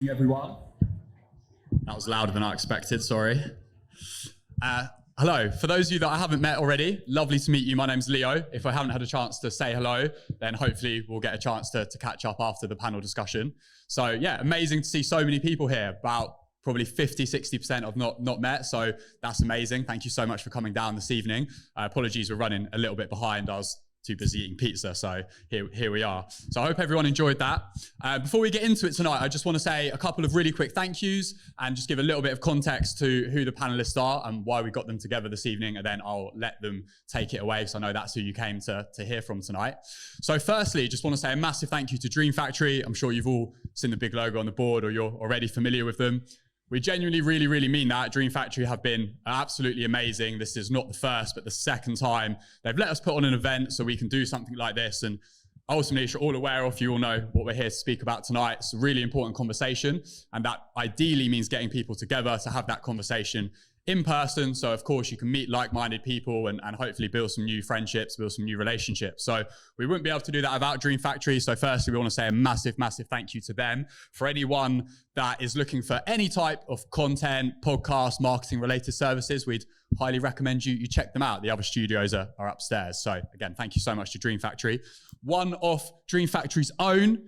Everyone. That was louder than I expected, sorry. Hello, for those of you that I haven't met already, lovely to meet you. My name's Leo. If I haven't had a chance to say hello, then hopefully we'll get a chance to catch up after the panel discussion. So yeah, amazing to see so many people here, about probably 50, 60% I've not met. So that's amazing. Thank you so much for coming down this evening. Apologies, we're running a little bit behind. I was too busy eating pizza, so here we are. So I hope everyone enjoyed that. Before we get into it tonight, I just want to say a couple of really quick thank yous and just give a little bit of context to who the panelists are and why we got them together this evening, and then I'll let them take it away because I know that's who you came to hear from tonight. So firstly, just want to say a massive thank you to Dream Factory. I'm sure you've all seen the big logo on the board or you're already familiar with them. We genuinely really mean that. Dream Factory have been absolutely amazing. This is not the first, but the second time they've let us put on an event so we can do something like this. And ultimately, as you're all aware of, you all know what we're here to speak about tonight. It's a really important conversation. And that ideally means getting people together to have that conversation in person. So of course you can meet like-minded people and hopefully build some new friendships, build some new relationships. So we wouldn't be able to do that without Dream Factory. So firstly, we want to say a massive thank you to them. For anyone that is looking for any type of content, podcast, marketing related services, we'd highly recommend you check them out. The other studios are upstairs. So again, thank you so much to Dream Factory. One of Dream Factory's own,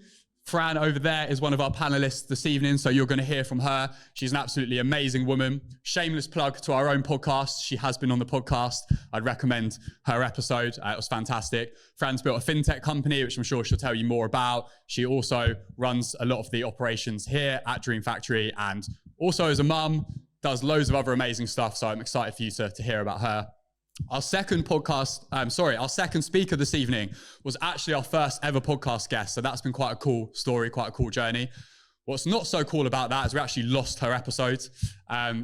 Fran over there, is one of our panelists this evening, so you're going to hear from her. She's an absolutely amazing woman. Shameless plug to our own podcast. She has been on the podcast. I'd recommend her episode. It was fantastic. Fran's built a fintech company, which I'm sure she'll tell you more about. She also runs a lot of the operations here at Dream Factory, and also as a mum, does loads of other amazing stuff, so I'm excited for you to hear about her. Our second speaker this evening was actually our first ever podcast guest. So that's been quite a cool story, quite a cool journey. What's not so cool about that is we actually lost her episode.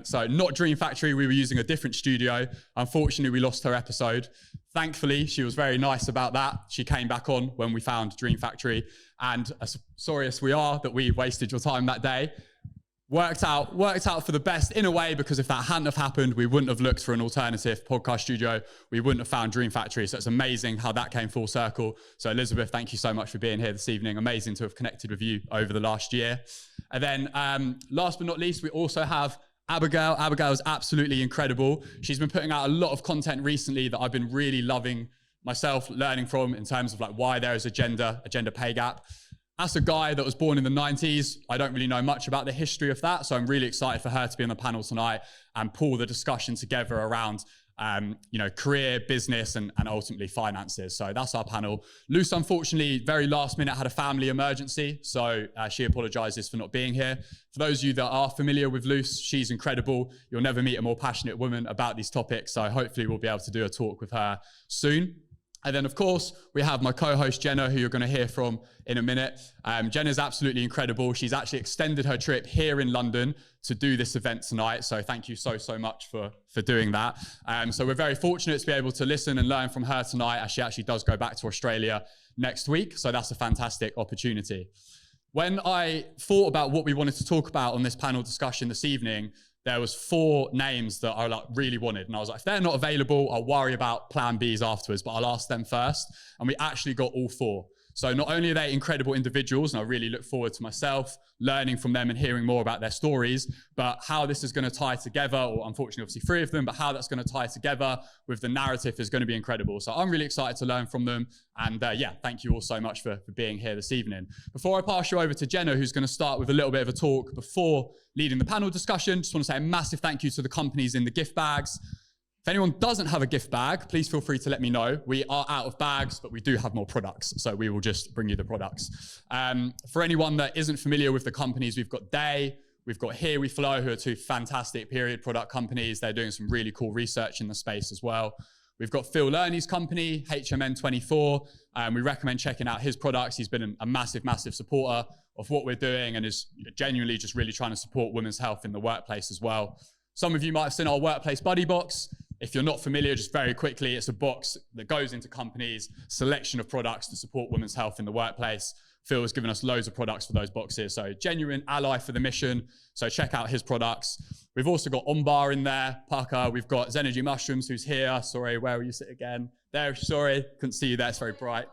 So not Dream Factory, we were using a different studio. Unfortunately, we lost her episode. Thankfully, she was very nice about that. She came back on when we found Dream Factory. And as sorry as we are that we wasted your time that day, worked out for the best in a way, because if that hadn't have happened, we wouldn't have looked for an alternative podcast studio. We wouldn't have found Dream Factory. So it's amazing how that came full circle. So Elizabeth, thank you so much for being here this evening. Amazing to have connected with you over the last year. And then last but not least, we also have Abigail. Abigail is absolutely incredible. She's been putting out a lot of content recently that I've been really loving myself, learning from, in terms of like why there is a gender pay gap. As a guy that was born in the 90s, I don't really know much about the history of that. So I'm really excited for her to be on the panel tonight and pull the discussion together around career, business, and ultimately finances. So that's our panel. Luce, unfortunately, very last minute had a family emergency. So she apologizes for not being here. For those of you that are familiar with Luce, she's incredible. You'll never meet a more passionate woman about these topics. So hopefully we'll be able to do a talk with her soon. And then, of course, we have my co-host, Jenna, who you're going to hear from in a minute. Jenna's absolutely incredible. She's actually extended her trip here in London to do this event tonight. So thank you so much for doing that. So we're very fortunate to be able to listen and learn from her tonight, as she actually does go back to Australia next week. So that's a fantastic opportunity. When I thought about what we wanted to talk about on this panel discussion this evening, there was 4 names that I really wanted. And I was like, if they're not available, I'll worry about plan Bs afterwards, but I'll ask them first. And we actually got all 4. So not only are they incredible individuals, and I really look forward to myself learning from them and hearing more about their stories, but how this is going to tie together, or unfortunately, obviously 3 of them, but how that's going to tie together with the narrative is going to be incredible. So I'm really excited to learn from them. And thank you all so much for being here this evening. Before I pass you over to Jenna, who's going to start with a little bit of a talk before leading the panel discussion, just want to say a massive thank you to the companies in the gift bags. If anyone doesn't have a gift bag, please feel free to let me know. We are out of bags, but we do have more products, so we will just bring you the products. For anyone that isn't familiar with the companies, we've got Day, we've got Here We Flow, who are 2 fantastic period product companies. They're doing some really cool research in the space as well. We've got Phil Lerney's company, HMN24. We recommend checking out his products. He's been a massive supporter of what we're doing and is genuinely just really trying to support women's health in the workplace as well. Some of you might have seen our Workplace Buddy box. If you're not familiar, just very quickly, it's a box that goes into companies, selection of products to support women's health in the workplace. Phil has given us loads of products for those boxes. So genuine ally for the mission. So check out his products. We've also got Onbar in there, Parker. We've got Zenergy Mushrooms, who's here. Sorry, where will you sit again? There, sorry, couldn't see you there, it's very bright.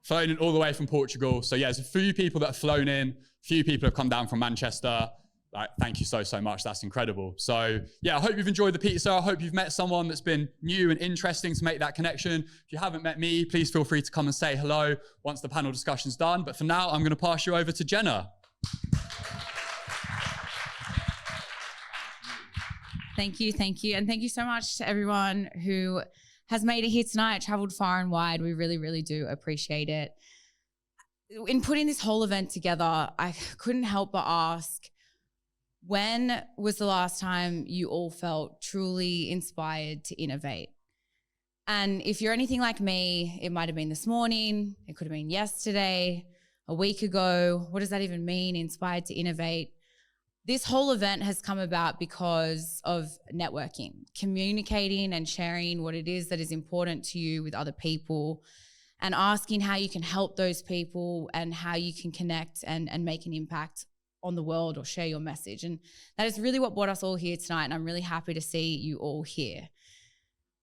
Flown in all the way from Portugal. So yeah, there's a few people that have flown in Few people have come down from Manchester. Like, thank you so much. That's incredible. So yeah, I hope you've enjoyed the pizza. I hope you've met someone that's been new and interesting to make that connection. If you haven't met me, please feel free to come and say hello once the panel discussion's done. But for now, I'm going to pass you over to Jenna. Thank you. And thank you so much to everyone who has made it here tonight, traveled far and wide. We really, really do appreciate it. In putting this whole event together, I couldn't help but ask, when was the last time you all felt truly inspired to innovate? And if you're anything like me, it might have been this morning, it could have been yesterday, a week ago. What does that even mean, inspired to innovate? This whole event has come about because of networking, communicating and sharing what it is that is important to you with other people, and asking how you can help those people and how you can connect and make an impact on the world or share your message. And that is really what brought us all here tonight, and I'm really happy to see you all here.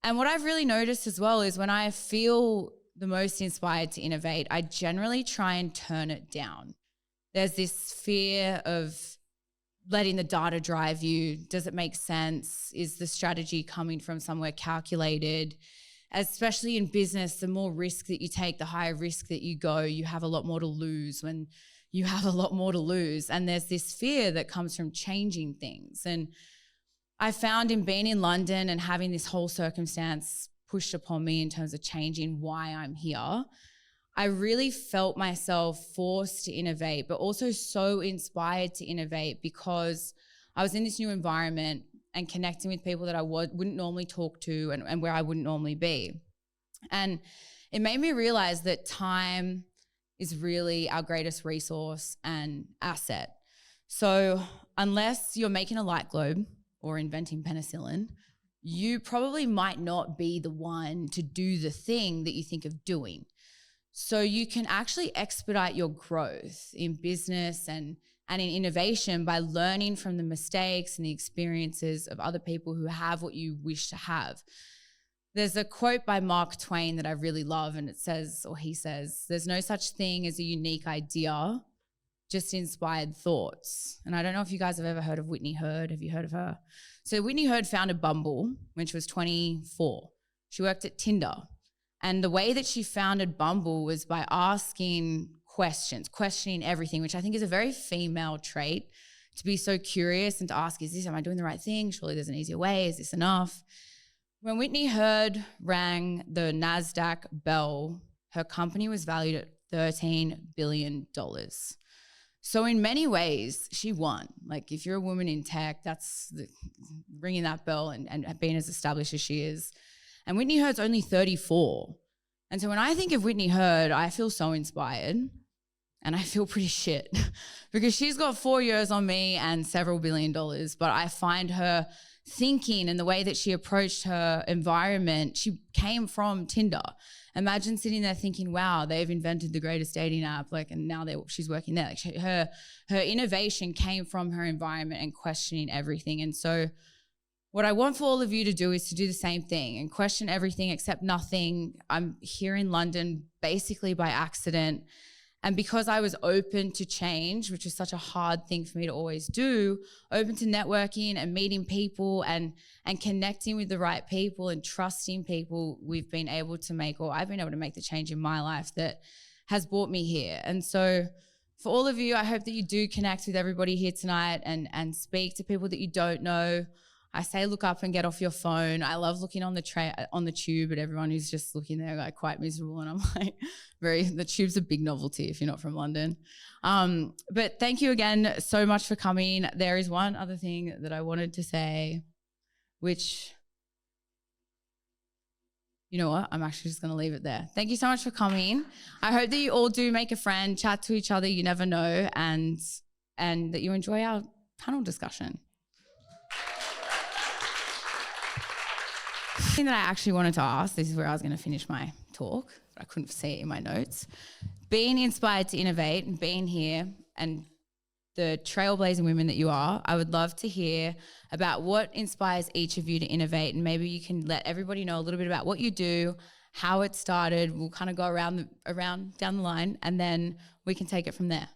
And what I've really noticed as well is when I feel the most inspired to innovate, I generally try and turn it down. There's this fear of letting the data drive you. Does it make sense? Is the strategy coming from somewhere calculated? Especially in business, the more risk that you take, the higher risk that you go, you have a lot more to lose when you have a lot more to lose. And there's this fear that comes from changing things. And I found in being in London and having this whole circumstance pushed upon me in terms of changing why I'm here, I really felt myself forced to innovate, but also so inspired to innovate because I was in this new environment and connecting with people that I wouldn't normally talk to and where I wouldn't normally be. And it made me realize that time is really our greatest resource and asset. So unless you're making a light globe or inventing penicillin, you probably might not be the one to do the thing that you think of doing. So you can actually expedite your growth in business and in innovation by learning from the mistakes and the experiences of other people who have what you wish to have. There's a quote by Mark Twain that I really love, and it says, or he says, "There's no such thing as a unique idea, just inspired thoughts." And I don't know if you guys have ever heard of Whitney Hurd. Have you heard of her? So Whitney Hurd founded Bumble when she was 24. She worked at Tinder. And the way that she founded Bumble was by asking questions, questioning everything, which I think is a very female trait, to be so curious and to ask, am I doing the right thing? Surely there's an easier way. Is this enough? When Whitney Hurd rang the NASDAQ bell, her company was valued at $13 billion. So in many ways, she won. Like, if you're a woman in tech, that's ringing that bell and being as established as she is. And Whitney Hurd's only 34. And so when I think of Whitney Hurd, I feel so inspired and I feel pretty shit because she's got 4 years on me and several $1 billion. But I find her thinking and the way that she approached her environment, she came from Tinder. Imagine sitting there thinking, wow, they've invented the greatest dating app, and now she's working there. Her innovation came from her environment and questioning everything. And so what I want for all of you to do is to do the same thing and question everything, accept nothing. I'm here in London basically by accident. And because I was open to change, which is such a hard thing for me to always do, open to networking and meeting people and connecting with the right people and trusting people, I've been able to make the change in my life that has brought me here. And so for all of you, I hope that you do connect with everybody here tonight and speak to people that you don't know. I say look up and get off your phone. I love looking on the tube at everyone who's just looking there quite miserable, and I'm the tube's a big novelty if you're not from London. But thank you again so much for coming. There is one other thing that I wanted to say, which, you know what, I'm actually just going to leave it there. Thank you so much for coming. I hope that you all do make a friend, chat to each other, you never know, and that you enjoy our panel discussion. The thing that I actually wanted to ask, this is where I was going to finish my talk, but I couldn't see it in my notes. Being inspired to innovate and being here and the trailblazing women that you are, I would love to hear about what inspires each of you to innovate, and maybe you can let everybody know a little bit about what you do, how it started. We'll kind of go around down the line, and then we can take it from there.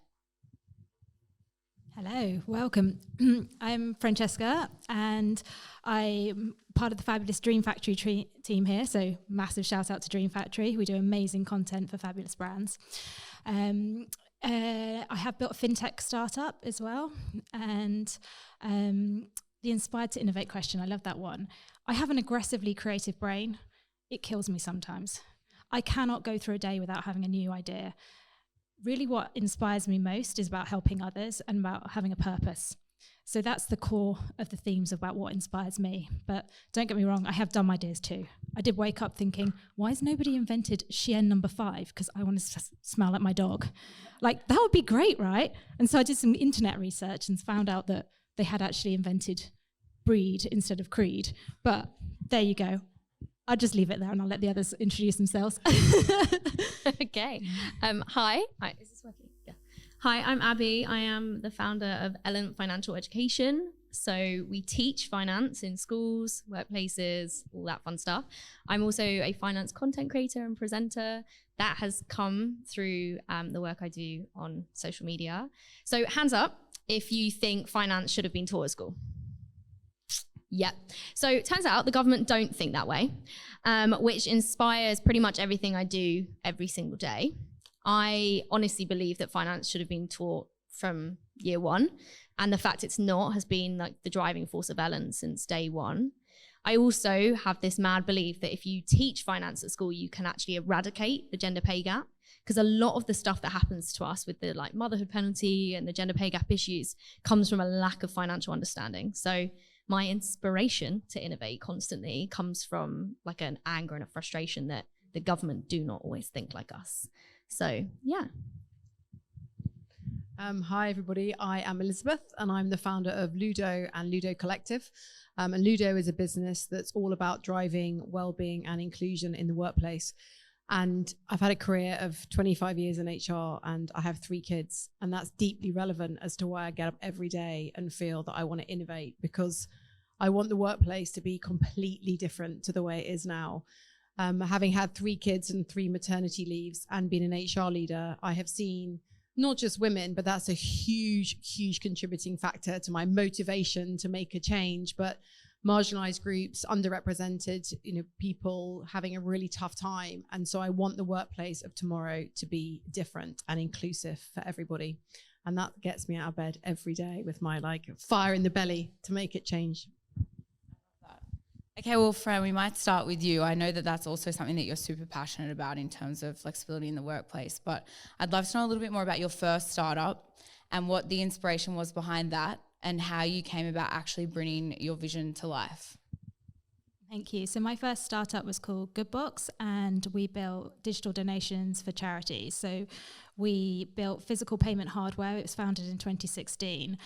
Hello, welcome. I'm Francesca and I'm part of the fabulous Dream Factory team here, so massive shout out to Dream Factory. We do amazing content for fabulous brands. I have built a fintech startup as well, and the Inspired to Innovate question, I love that one. I have an aggressively creative brain. It kills me sometimes. I cannot go through a day without having a new idea. Really what inspires me most is about helping others and about having a purpose. So that's the core of the themes about what inspires me. But don't get me wrong, I have dumb ideas too. I did wake up thinking, why has nobody invented Chien number 5? Because I want to smell like my dog. Like, that would be great, right? And so I did some internet research and found out that they had actually invented breed instead of creed. But there you go. I'll just leave it there and I'll let the others introduce themselves. Okay. Hi. Is this working? Yeah. Hi, I'm Abby. I am the founder of Elent Financial Education. So we teach finance in schools, workplaces, all that fun stuff. I'm also a finance content creator and presenter. That has come through the work I do on social media. So hands up if you think finance should have been taught at school. Yep. So it turns out the government don't think that way, which inspires pretty much everything I do every single day. I honestly believe that finance should have been taught from year one. And the fact it's not has been like the driving force of Elent since day one. I also have this mad belief that if you teach finance at school, you can actually eradicate the gender pay gap. Because a lot of the stuff that happens to us with the like motherhood penalty and the gender pay gap issues comes from a lack of financial understanding. So my inspiration to innovate constantly comes from like an anger and a frustration that the government do not always think like us. So, yeah. Hi, everybody. I am Elizabeth, and I'm the founder of Ludo and Ludo Collective. And Ludo is a business that's all about driving well-being and inclusion in the workplace. And I've had a career of 25 years in HR, and I have 3 kids. And that's deeply relevant as to why I get up every day and feel that I want to innovate, because I want the workplace to be completely different to the way it is now. Having had 3 kids and 3 maternity leaves and been an HR leader, I have seen not just women, but that's a huge, huge contributing factor to my motivation to make a change, but marginalized groups, underrepresented, people having a really tough time. And so I want the workplace of tomorrow to be different and inclusive for everybody. And that gets me out of bed every day with my fire in the belly to make it change. Okay, well, Fran, we might start with you. I know that that's also something that you're super passionate about in terms of flexibility in the workplace, but I'd love to know a little bit more about your first startup and what the inspiration was behind that and how you came about actually bringing your vision to life. Thank you. So my first startup was called Goodbox, and we built digital donations for charities. So we built physical payment hardware. It was founded in 2016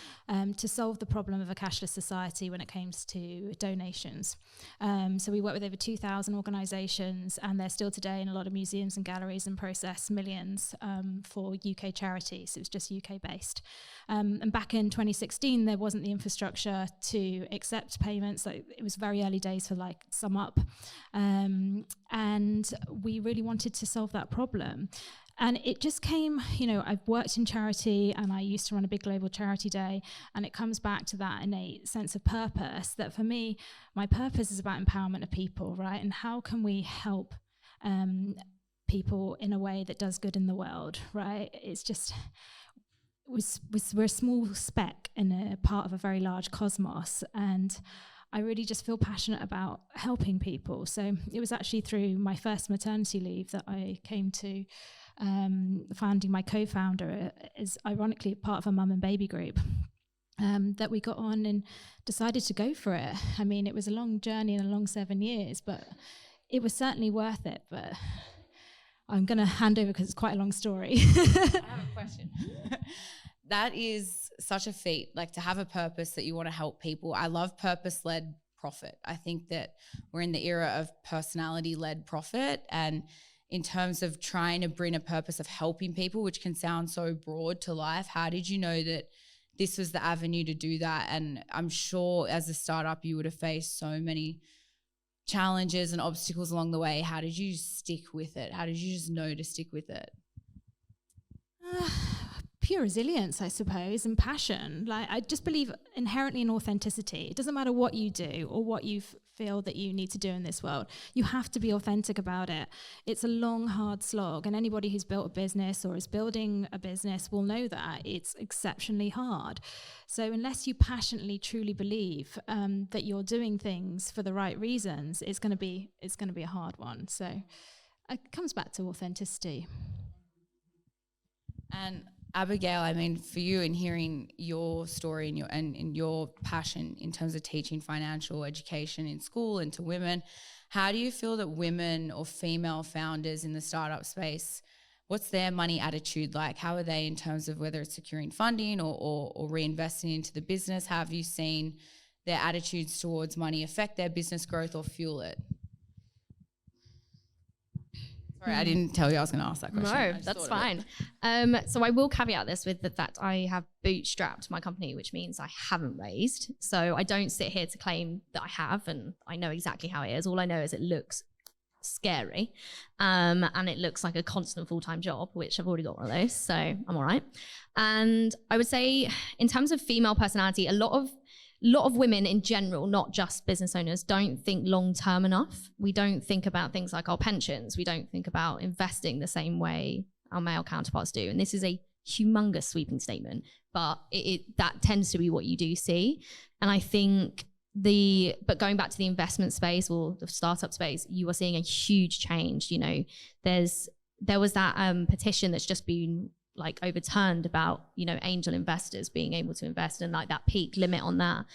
to solve the problem of a cashless society when it comes to donations. So we work with over 2,000 organisations, and they're still today in a lot of museums and galleries and process millions for UK charities. It was just UK based. And back in 2016, there wasn't the infrastructure to accept payments. So it was very early days for Sum Up. And we really wanted to solve that problem. And it just came, I've worked in charity and I used to run a big global charity day, and it comes back to that innate sense of purpose that for me, my purpose is about empowerment of people, right? And how can we help people in a way that does good in the world, right? It's just, we're a small speck in a part of a very large cosmos, and I really just feel passionate about helping people. So it was actually through my first maternity leave that I came to founding my co-founder is ironically part of a mum and baby group that we got on and decided to go for it. I mean, it was a long journey and a long 7 years, but it was certainly worth it. But I'm going to hand over because it's quite a long story. I have a question. That is such a feat, to have a purpose that you want to help people. I love purpose-led profit. I think that we're in the era of personality-led profit, and in terms of trying to bring a purpose of helping people, which can sound so broad to life, how did you know that this was the avenue to do that? And I'm sure as a startup, you would have faced so many challenges and obstacles along the way. How did you stick with it? How did you just know to stick with it? pure resilience, I suppose, and passion. Like, I just believe inherently in authenticity. It doesn't matter what you do or what you feel that you need to do in this world. You have to be authentic about it. It's a long, hard slog, and anybody who's built a business or is building a business will know that it's exceptionally hard. So unless you passionately, truly believe that you're doing things for the right reasons, it's going to be a hard one. So it comes back to authenticity. And Abigail, I mean, for you, in hearing your story and your passion in terms of teaching financial education in school and to women, how do you feel that women or female founders in the startup space, what's their money attitude like? How are they in terms of whether it's securing funding or reinvesting into the business? How have you seen their attitudes towards money affect their business growth or fuel it? Sorry, I didn't tell you I was going to ask that question. No, that's fine. So I will caveat this with the fact I have bootstrapped my company, which means I haven't raised. So I don't sit here to claim that I have, and I know exactly how it is. All I know is it looks scary, and it looks like a constant full-time job, which I've already got one of those, so I'm all right. And I would say in terms of female personality, a lot of women in general, not just business owners, don't think long-term enough. We don't think about things like our pensions. We don't think about investing the same way our male counterparts do. And this is a humongous sweeping statement, but that tends to be what you do see. And I think but going back to the investment space or the startup space, you are seeing a huge change. You know, there was that petition that's just been like overturned about, you know, angel investors being able to invest and like that peak limit on that.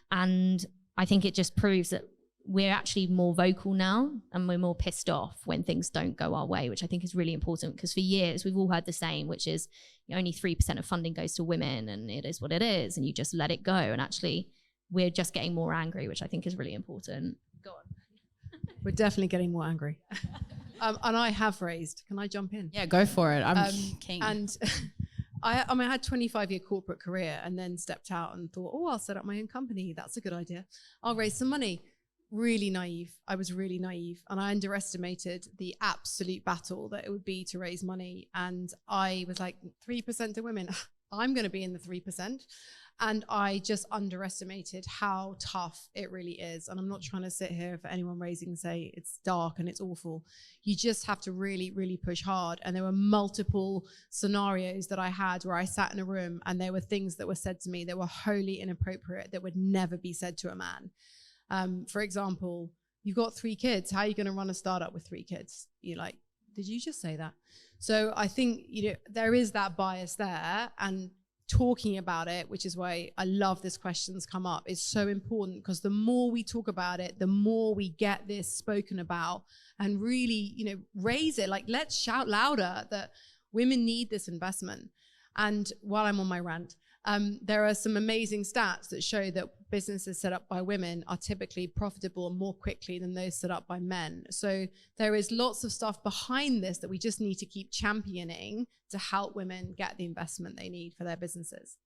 And I think it just proves that we're actually more vocal now and we're more pissed off when things don't go our way, which I think is really important, because for years we've all heard the same, which is only 3% of funding goes to women and it is what it is and you just let it go. And actually we're just getting more angry, which I think is really important. Go on. We're definitely getting more angry. And I have raised. Can I jump in? Yeah, go for it. I'm keen. And I had 25-year corporate career and then stepped out and thought, I'll set up my own company. That's a good idea. I'll raise some money. Really naive. I was really naive. And I underestimated the absolute battle that it would be to raise money. And I was like, 3% to women. I'm going to be in the 3%. And I just underestimated how tough it really is. And I'm not trying to sit here for anyone raising and say it's dark and it's awful. You just have to really, really push hard. And there were multiple scenarios that I had where I sat in a room and there were things that were said to me that were wholly inappropriate, that would never be said to a man. For example, you've got 3 kids. How are you going to run a startup with 3 kids? You're like, did you just say that? So I think, there is that bias there, and talking about it, which is why I love this questions come up, is so important, because the more we talk about it, the more we get this spoken about and really, raise it. Like, let's shout louder that women need this investment. And while I'm on my rant, there are some amazing stats that show that businesses set up by women are typically profitable more quickly than those set up by men. So there is lots of stuff behind this that we just need to keep championing to help women get the investment they need for their businesses.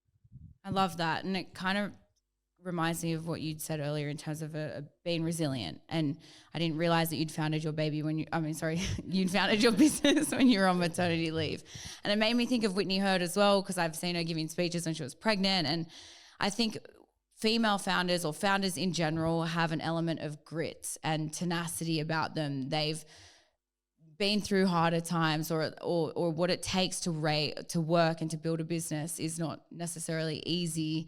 I love that. And it kind of reminds me of what you'd said earlier in terms of being resilient. And I didn't realize that you'd founded your you'd founded your business when you were on maternity leave. And it made me think of Whitney Hurd as well, because I've seen her giving speeches when she was pregnant. And I think female founders or founders in general have an element of grit and tenacity about them. They've been through harder times, or what it takes to work and to build a business is not necessarily easy.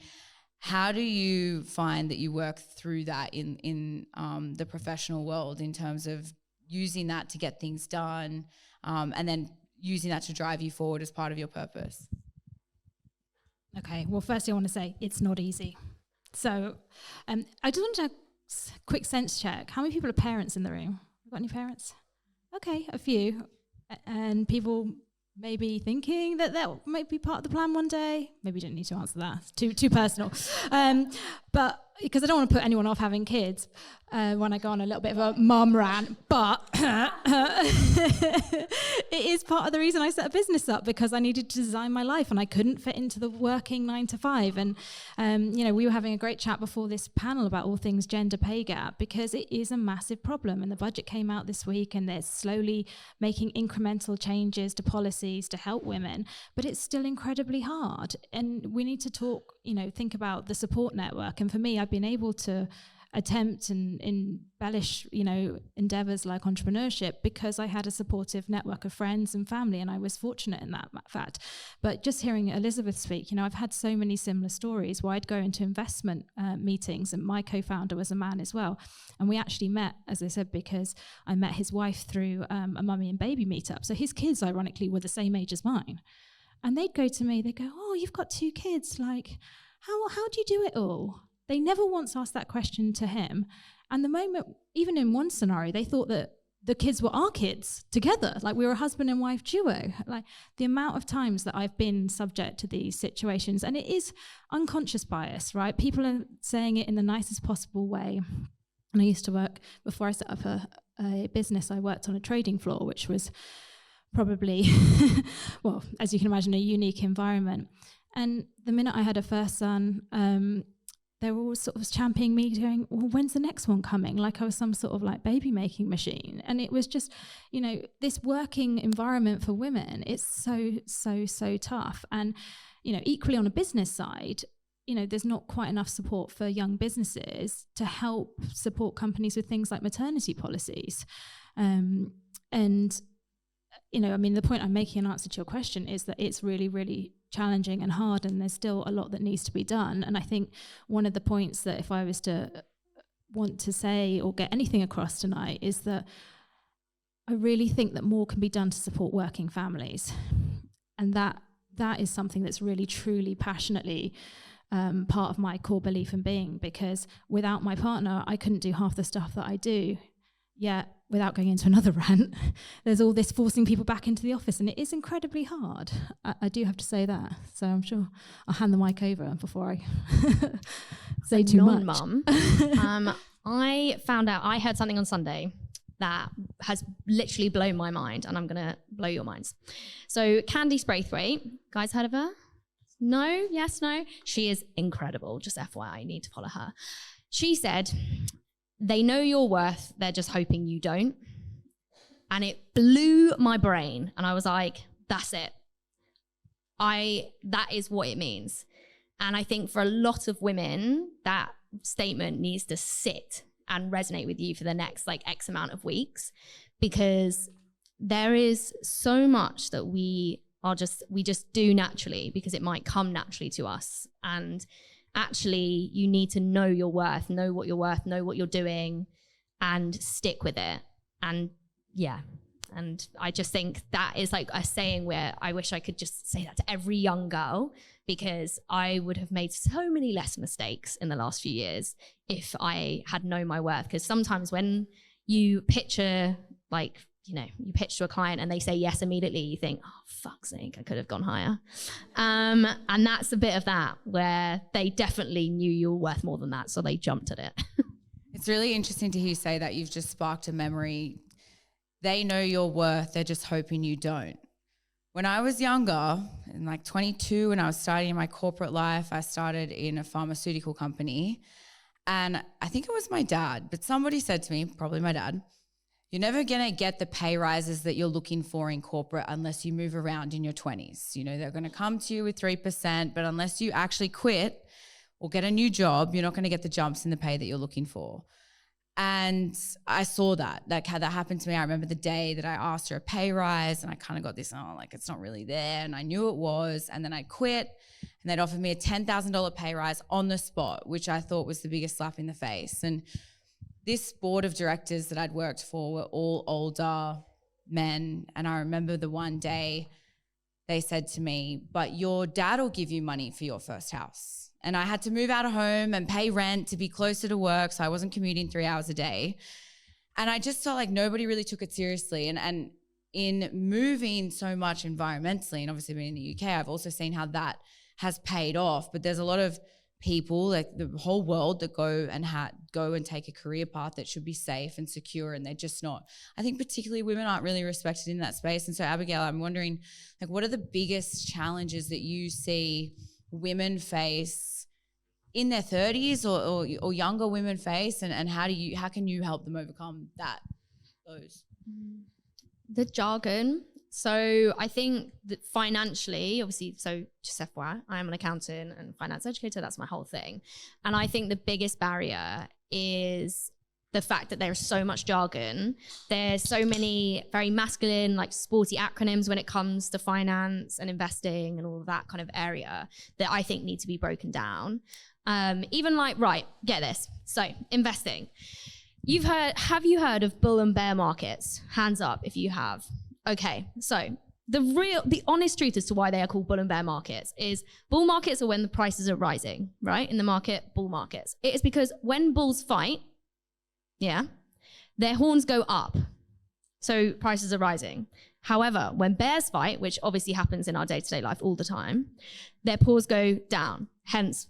How do you find that you work through that in the professional world, in terms of using that to get things done, and then using that to drive you forward as part of your purpose? Okay, well, firstly, I want to say it's not easy. So I just want to quick sense check. How many people are parents in the room? Got any parents? Okay, a few. And people maybe thinking that might be part of the plan one day. Maybe you don't need to answer that. It's too personal. But because I don't want to put anyone off having kids when I go on a little bit of a mum rant, but it is part of the reason I set a business up, because I needed to design my life and I couldn't fit into the working 9 to 5. And, we were having a great chat before this panel about all things gender pay gap, because it is a massive problem. And the budget came out this week and they're slowly making incremental changes to policies to help women, but it's still incredibly hard. And we need to talk, think about the support network. And for me, I've been able to attempt and embellish, endeavors like entrepreneurship because I had a supportive network of friends and family, and I was fortunate in that fact. But just hearing Elizabeth speak, I've had so many similar stories where I'd go into investment meetings, and my co-founder was a man as well. And we actually met, as I said, because I met his wife through a mummy and baby meetup. So his kids, ironically, were the same age as mine. And they'd go to me, they go, "Oh, you've got 2 kids. Like, how do you do it all?" They never once asked that question to him. And the moment, even in one scenario, they thought that the kids were our kids together, like we were a husband and wife duo. Like the amount of times that I've been subject to these situations, and it is unconscious bias, right? People are saying it in the nicest possible way. And I used to work, before I set up a business, I worked on a trading floor, which was probably, well, as you can imagine, a unique environment. And the minute I had a first son, they were all sort of championing me, going, "Well, when's the next one coming?" Like I was some sort of like baby making machine. And it was just, this working environment for women, it's so tough. And, equally on a business side, there's not quite enough support for young businesses to help support companies with things like maternity policies. The point I'm making in answer to your question is that it's really, really challenging and hard, and there's still a lot that needs to be done. And I think one of the points that if I was to want to say or get anything across tonight is that I really think that more can be done to support working families. And that is something that's really, truly, passionately part of my core belief in being, because without my partner, I couldn't do half the stuff that I do. Yet, without going into another rant, there's all this forcing people back into the office, and it is incredibly hard. I do have to say that. So I'm sure I'll hand the mic over before I say too much. Mum, I found out, I heard something on Sunday that has literally blown my mind, and I'm going to blow your minds. So Candice Braithwaite, guys heard of her? No? Yes? No? She is incredible. Just FYI, need to follow her. She said, "They know your worth, they're just hoping you don't." And it blew my brain. And I was like, that's it. That is what it means. And I think for a lot of women, that statement needs to sit and resonate with you for the next X amount of weeks, because there is so much that we just do naturally because it might come naturally to us. And actually, you need to know your worth, know what you're worth, know what you're doing, and stick with it. And and I just think that is like a saying where I wish I could just say that to every young girl, because I would have made so many less mistakes in the last few years if I had known my worth. Because sometimes when you picture you pitch to a client and they say yes immediately, you think, oh, fuck's sake, I could have gone higher. And that's a bit of that, where they definitely knew you were worth more than that, so they jumped at it. It's really interesting to hear you say that. You've just sparked a memory. They know your worth, they're just hoping you don't. When I was younger, in 22, when I was starting my corporate life, I started in a pharmaceutical company. And I think it was my dad, but somebody said to me, probably my dad, "You're never going to get the pay rises that you're looking for in corporate unless you move around in your 20s. They're going to come to you with 3%, but unless you actually quit or get a new job, you're not going to get the jumps in the pay that you're looking for." And I saw that happened to me. I remember the day that I asked for a pay rise, and I kind of got this, it's not really there. And I knew it was. And then I quit, and they'd offered me a $10,000 pay rise on the spot, which I thought was the biggest slap in the face. And this board of directors that I'd worked for were all older men. And I remember the one day they said to me, "But your dad will give you money for your first house." And I had to move out of home and pay rent to be closer to work, so I wasn't commuting 3 hours a day. And I just felt like nobody really took it seriously. And in moving so much environmentally, and obviously being in the UK, I've also seen how that has paid off. But there's a lot of people, like the whole world, that go and take a career path that should be safe and secure, and they're just not. I think particularly women aren't really respected in that space. And so, Abigail, I'm wondering, like, what are the biggest challenges that you see women face in their 30s or younger women face, and how can you help them overcome those? The jargon. So I think that financially, obviously, so just FYI, I am an accountant and finance educator. That's my whole thing. And I think the biggest barrier is the fact that there is so much jargon. There's so many very masculine, like sporty acronyms when it comes to finance and investing and all of that kind of area that I think need to be broken down. Even like, right, get this. So investing. Have you heard of bull and bear markets? Hands up if you have. Okay, so the honest truth as to why they are called bull and bear markets is bull markets are when the prices are rising, right? In the market, bull markets. It is because when bulls fight, their horns go up. So prices are rising. However, when bears fight, which obviously happens in our day-to-day life all the time, their paws go down. Hence,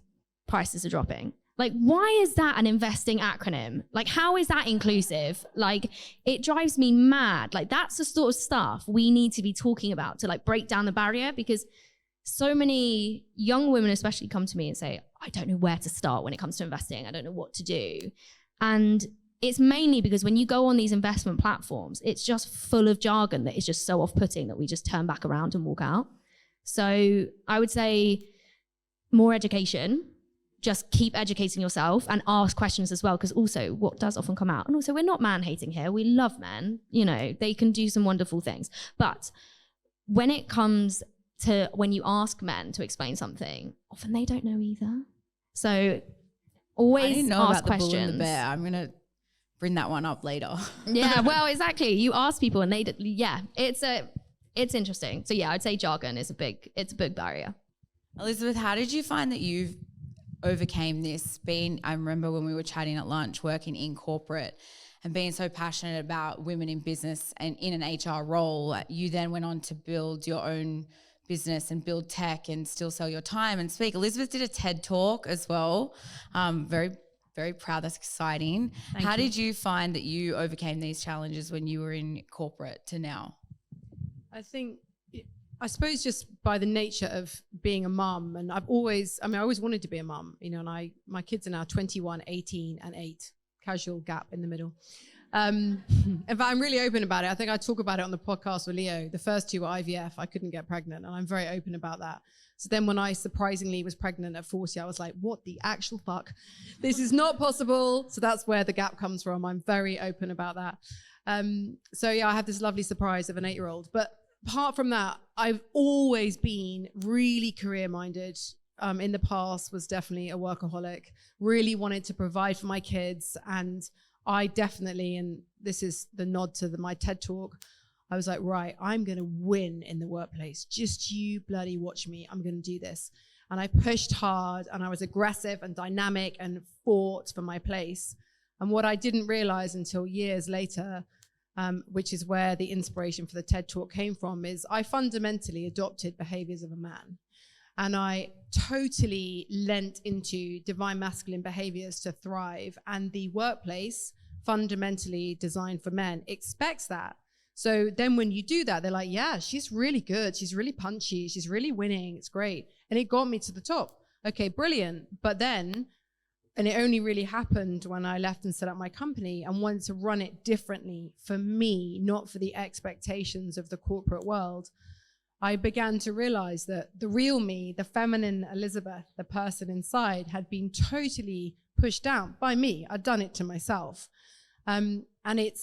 prices are dropping. Like, why is that an investing acronym? Like, how is that inclusive? Like, it drives me mad. Like, that's the sort of stuff we need to be talking about to like break down the barrier, because so many young women especially come to me and say, I don't know where to start when it comes to investing. I don't know what to do. And it's mainly because when you go on these investment platforms, it's just full of jargon that is just so off-putting that we just turn back around and walk out. So I would say more education. Just keep educating yourself and ask questions as well, because also what does often come out, and also we're not man-hating here, we love men, you know, they can do some wonderful things. But when it comes to when you ask men to explain something, often they don't know either. So always ask questions. The bull and the bear. I'm going to bring that one up later. Yeah, well, exactly. You ask people and it's interesting. So yeah, I'd say jargon is a big barrier. Elizabeth, how did you find that you overcame this? I remember when we were chatting at lunch, working in corporate and being so passionate about women in business and in an HR role, you then went on to build your own business and build tech and still sell your time and speak. Elizabeth did a TED talk as well. Very, very proud. That's exciting. How did you find that you overcame these challenges when you were in corporate to now? I suppose just by the nature of being a mum, and I always wanted to be a mum, you know, and my kids are now 21, 18 and 8, casual gap in the middle. In fact, I'm really open about it. I think I talk about it on the podcast with Leo. The first 2 were IVF. I couldn't get pregnant, and I'm very open about that. So then when I surprisingly was pregnant at 40, I was like, what the actual fuck? This is not possible. So that's where the gap comes from. I'm very open about that. So yeah, I have this lovely surprise of an 8-year-old. But apart from that, I've always been really career-minded. In the past, was definitely a workaholic, really wanted to provide for my kids. And I definitely, and this is the nod to my TED talk, I was like, right, I'm going to win in the workplace. Just you bloody watch me. I'm going to do this. And I pushed hard, and I was aggressive and dynamic and fought for my place. And what I didn't realize until years later, which is where the inspiration for the TED Talk came from, is I fundamentally adopted behaviors of a man. And I totally lent into divine masculine behaviors to thrive. And the workplace, fundamentally designed for men, expects that. So then when you do that, they're like, yeah, she's really good. She's really punchy. She's really winning. It's great. And it got me to the top. Okay, brilliant. But then, and it only really happened when I left and set up my company and wanted to run it differently for me, not for the expectations of the corporate world. I began to realize that the real me, the feminine Elizabeth, the person inside, had been totally pushed down by me. I'd done it to myself. And I've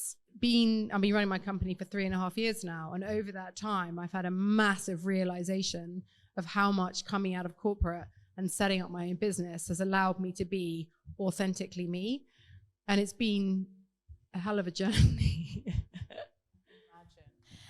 been running my company for 3.5 years now. And over that time, I've had a massive realization of how much coming out of corporate and setting up my own business has allowed me to be authentically me. And it's been a hell of a journey.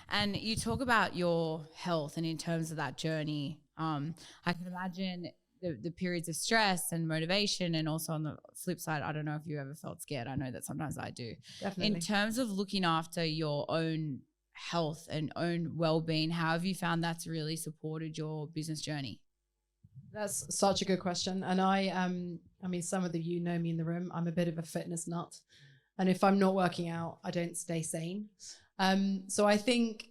And you talk about your health, and in terms of that journey, I can imagine the periods of stress and motivation, and also on the flip side, I don't know if you ever felt scared. I know that sometimes I do. Definitely. In terms of looking after your own health and own well-being, how have you found that's really supported your business journey? That's such a good question. And I mean, some of you know me in the room. I'm a bit of a fitness nut. And if I'm not working out, I don't stay sane. So I think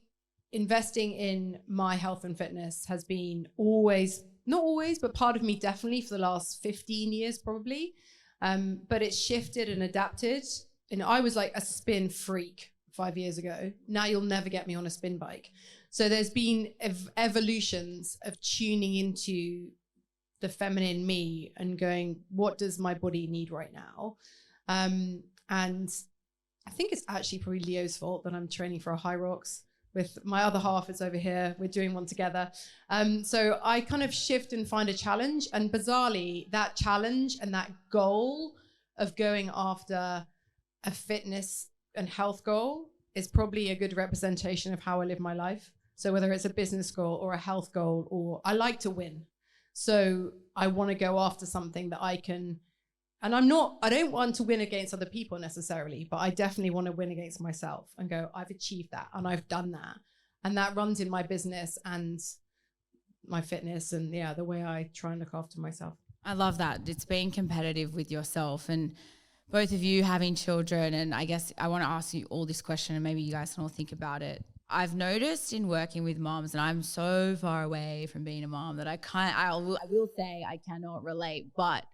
investing in my health and fitness has been not always, but part of me definitely for the last 15 years probably. But it's shifted and adapted. And I was like a spin freak 5 years ago. Now you'll never get me on a spin bike. So there's been evolutions of tuning into the feminine me and going, what does my body need right now? And I think it's actually probably Leo's fault that I'm training for a high rocks with my other half is over here. We're doing one together. So I kind of shift and find a challenge. And bizarrely, that challenge and that goal of going after a fitness and health goal is probably a good representation of how I live my life. So whether it's a business goal or a health goal, or I like to win. So I want to go after something that I can, and I don't want to win against other people necessarily, but I definitely want to win against myself and go, I've achieved that and I've done that. And that runs in my business and my fitness and the way I try and look after myself. I love that. It's being competitive with yourself, and both of you having children. And I guess I want to ask you all this question and maybe you guys can all think about it. I've noticed in working with moms, and I'm so far away from being a mom that I will say I cannot relate, but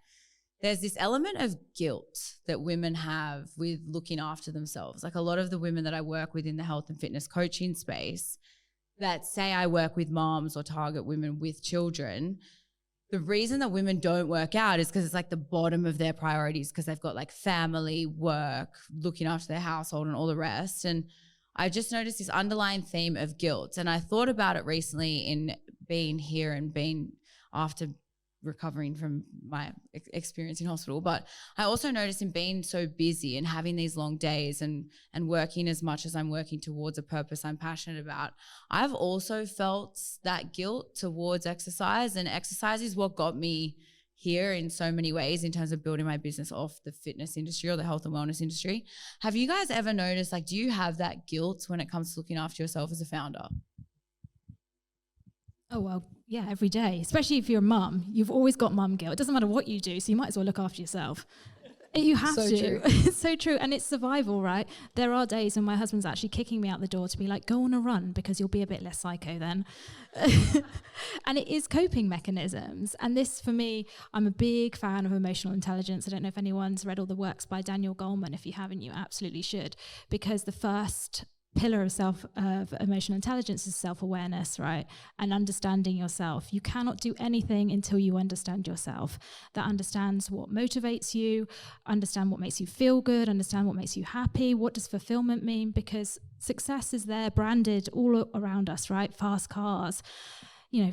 there's this element of guilt that women have with looking after themselves. Like a lot of the women that I work with in the health and fitness coaching space that say I work with moms or target women with children, the reason that women don't work out is because it's like the bottom of their priorities, because they've got like family, work, looking after their household and all the rest. And I just noticed this underlying theme of guilt. And I thought about it recently in being here and being after recovering from my experience in hospital. But I also noticed in being so busy and having these long days and working as much as I'm working towards a purpose I'm passionate about, I've also felt that guilt towards exercise. And exercise is what got me here in so many ways in terms of building my business off the fitness industry or the health and wellness industry. Have you guys ever noticed, like, do you have that guilt when it comes to looking after yourself as a founder? Oh, well, yeah, every day, especially if you're a mum. You've always got mum guilt. It doesn't matter what you do, so you might as well look after yourself. You have so to. True. It's so true. And it's survival, right? There are days when my husband's actually kicking me out the door to be like, go on a run because you'll be a bit less psycho then. And it is coping mechanisms. And this, for me, I'm a big fan of emotional intelligence. I don't know if anyone's read all the works by Daniel Goleman. If you haven't, you absolutely should. Because the first pillar of emotional intelligence is self-awareness, right? And understanding yourself. You cannot do anything until you understand yourself. That understands what motivates you, understand what makes you feel good, understand what makes you happy. What does fulfillment mean? Because success is there branded all around us, right? Fast cars,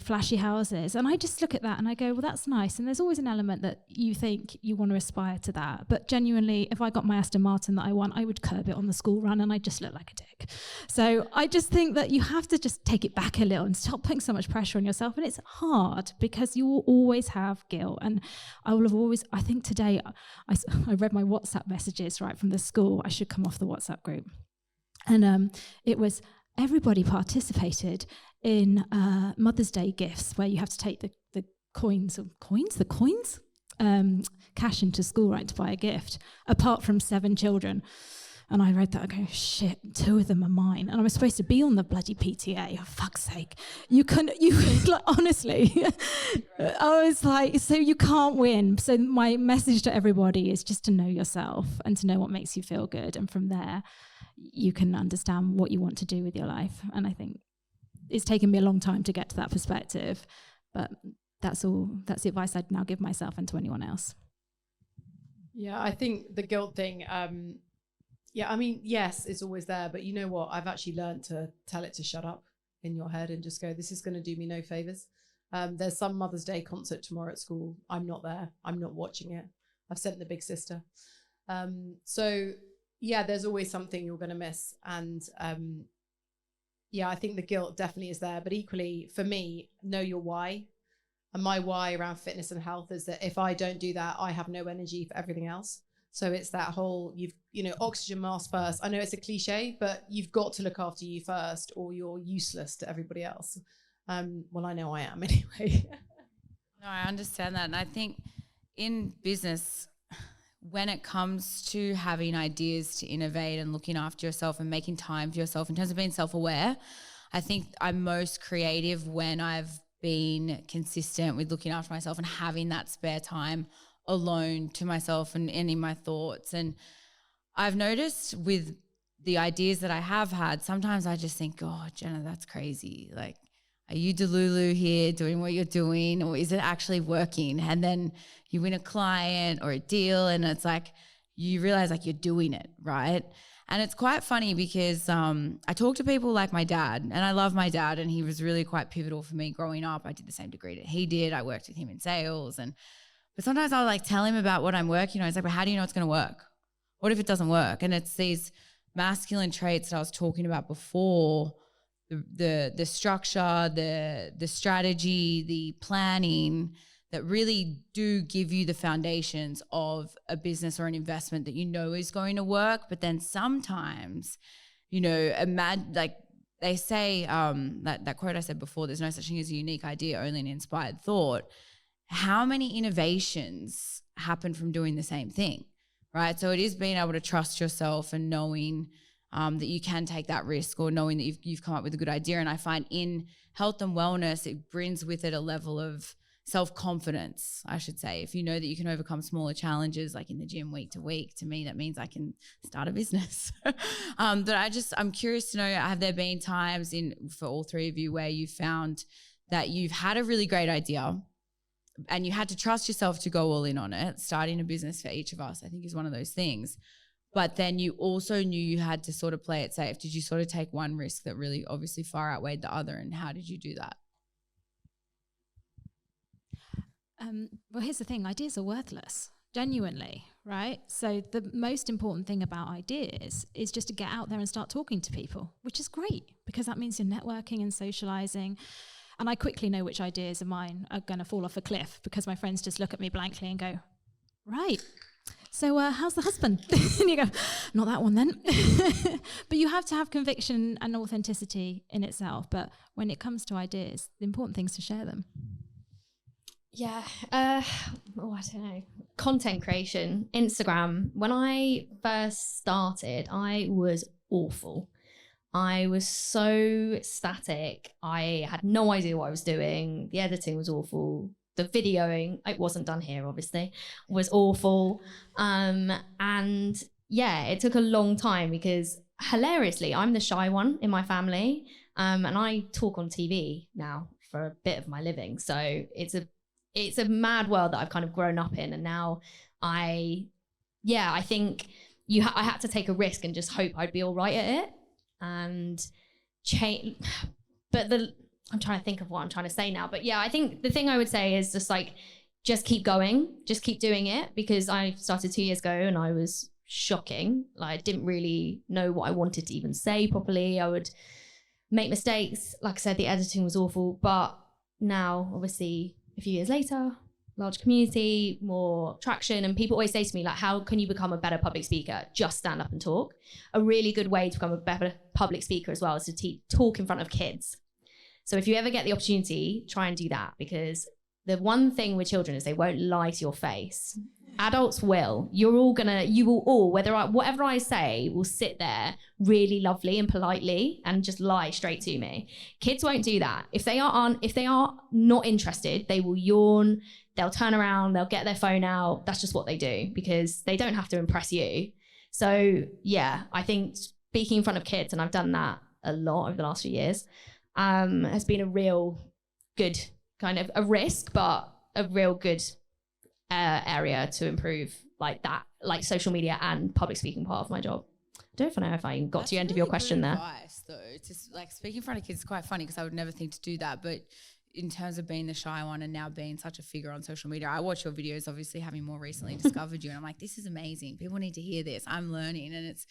flashy houses. And I just look at that and I go, well, that's nice. And there's always an element that you think you want to aspire to that. But genuinely, if I got my Aston Martin that I want, I would curb it on the school run and I just look like a dick. So I just think that you have to just take it back a little and stop putting so much pressure on yourself. And it's hard because you will always have guilt. And I think today, I read my WhatsApp messages right from the school. I should come off the WhatsApp group. And it was, everybody participated in Mother's Day gifts where you have to take the cash into school, right, to buy a gift, apart from 7 children. And I read that, I go, shit, 2 of them are mine. And I was supposed to be on the bloody PTA, for fuck's sake. Like, honestly, I was like, so you can't win. So my message to everybody is just to know yourself and to know what makes you feel good. And from there, you can understand what you want to do with your life. And I think it's taken me a long time to get to that perspective, but that's the advice I'd now give myself and to anyone else. Yeah, I think the guilt thing, yes, it's always there, but you know what? I've actually learned to tell it to shut up in your head and just go, this is going to do me no favors. There's some Mother's Day concert tomorrow at school. I'm not there. I'm not watching it. I've sent the big sister. So yeah, there's always something you're going to miss. And I think the guilt definitely is there. But equally, for me, know your why. And my why around fitness and health is that if I don't do that, I have no energy for everything else. So it's that whole, oxygen mask first. I know it's a cliche, but you've got to look after you first or you're useless to everybody else. Well, I know I am anyway. No, I understand that. And I think in business, when it comes to having ideas to innovate and looking after yourself and making time for yourself in terms of being self-aware, I think I'm most creative when I've been consistent with looking after myself and having that spare time alone to myself and in my thoughts. And I've noticed with the ideas that I have had, sometimes I just think, oh, Jenna, that's crazy. Like, are you delulu here doing what you're doing, or is it actually working? And then you win a client or a deal and it's like, you realize like you're doing it, right? And it's quite funny because I talk to people like my dad, and I love my dad, and he was really quite pivotal for me growing up. I did the same degree that he did. I worked with him in sales. But sometimes I'll like tell him about what I'm working on. It's like, but how do you know it's going to work? What if it doesn't work? And it's these masculine traits that I was talking about before, the structure, the strategy, the planning, that really do give you the foundations of a business or an investment that you know is going to work. But then sometimes, you know, like they say, that quote I said before, there's no such thing as a unique idea, only an inspired thought. How many innovations happen from doing the same thing, right? So it is being able to trust yourself and knowing that you can take that risk, or knowing that you've come up with a good idea. And I find in health and wellness, it brings with it a level of self-confidence, I should say. If you know that you can overcome smaller challenges, like in the gym week to week, to me, that means I can start a business. But I'm curious to know, have there been times for all three of you where you found that you've had a really great idea and you had to trust yourself to go all in on it? Starting a business for each of us, I think, is one of those things. But then you also knew you had to sort of play it safe. Did you sort of take one risk that really obviously far outweighed the other, and how did you do that? Well, here's the thing. Ideas are worthless, genuinely, right? So the most important thing about ideas is just to get out there and start talking to people, which is great because that means you're networking and socializing. And I quickly know which ideas of mine are going to fall off a cliff because my friends just look at me blankly and go, right, so how's the husband? And you go, not that one then. But you have to have conviction and authenticity in itself. But when it comes to ideas, the important thing is to share them. Yeah. I don't know. Content creation, Instagram. When I first started, I was awful. I was so static. I had no idea what I was doing. The editing was awful. The videoing, it wasn't done here, obviously, was awful. And yeah, it took a long time because hilariously, I'm the shy one in my family. And I talk on TV now for a bit of my living. So it's a mad world that I've kind of grown up in. And now I think I had to take a risk and just hope I'd be all right at it and change. But I'm trying to think of what I'm trying to say now. But yeah, I think the thing I would say is just keep going, just keep doing it, because I started 2 years ago and I was shocking. Like, I didn't really know what I wanted to even say properly. I would make mistakes. Like I said, the editing was awful. But now, obviously, a few years later, large community, more traction. And people always say to me, like, how can you become a better public speaker? Just stand up and talk. A really good way to become a better public speaker as well is to talk in front of kids. So if you ever get the opportunity, try and do that, because the one thing with children is they won't lie to your face. Adults will. You will all, whatever I say will sit there really lovely and politely and just lie straight to me. Kids won't do that. If they are not interested, they will yawn, they'll turn around, they'll get their phone out. That's just what they do because they don't have to impress you. So yeah, I think speaking in front of kids, and I've done that a lot over the last few years, has been a real good kind of a risk, but a real good area to improve, like that, like social media and public speaking part of my job. I don't know if I got to the end of your question there. Advice, though, just like speaking in front of kids is quite funny because I would never think to do that. But in terms of being the shy one and now being such a figure on social media, I watch your videos, obviously having more recently discovered you, and I'm like, this is amazing. People need to hear this. I'm learning, and it's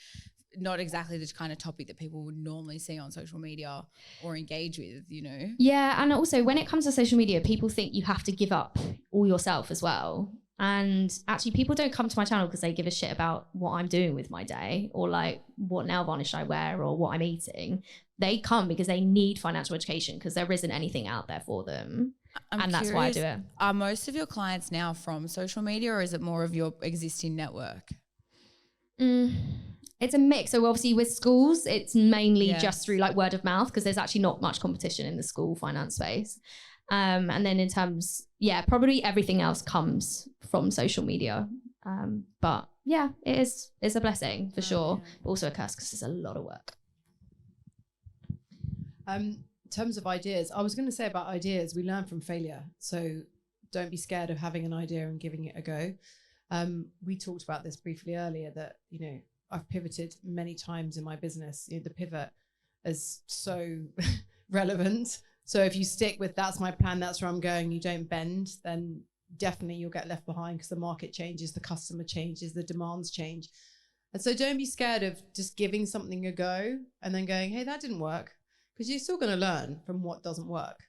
not exactly the kind of topic that people would normally see on social media or engage with, you know? Yeah, and also when it comes to social media, people think you have to give up all yourself as well. And actually people don't come to my channel because they give a shit about what I'm doing with my day or like what nail varnish I wear or what I'm eating. They come because they need financial education because there isn't anything out there for them. and that's why I do it. Are most of your clients now from social media, or is it more of your existing network? It's a mix. So obviously with schools, it's mainly just through like word of mouth, because there's actually not much competition in the school finance space. And then in terms, probably everything else comes from social media. But yeah, it's a blessing for sure, but also a curse because it's a lot of work. In terms of ideas, I was going to say about ideas, we learn from failure. So don't be scared of having an idea and giving it a go. We talked about this briefly earlier that, I've pivoted many times in my business. The pivot is so relevant. So if you stick with that's my plan, that's where I'm going, you don't bend, then definitely you'll get left behind because the market changes, the customer changes, the demands change. And so don't be scared of just giving something a go and then going, hey, that didn't work, because you're still going to learn from what doesn't work.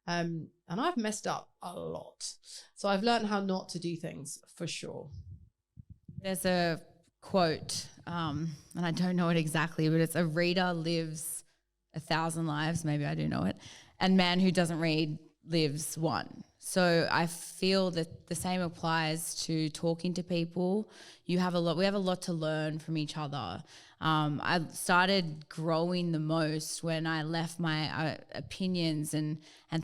And I've messed up a lot. So I've learned how not to do things for sure. There's a quote, and I don't know it exactly, but it's a reader lives 1,000 lives, maybe I do know it, and man who doesn't read lives one. So I feel that the same applies to talking to people. We have a lot to learn from each other. I started growing the most when I left my opinions and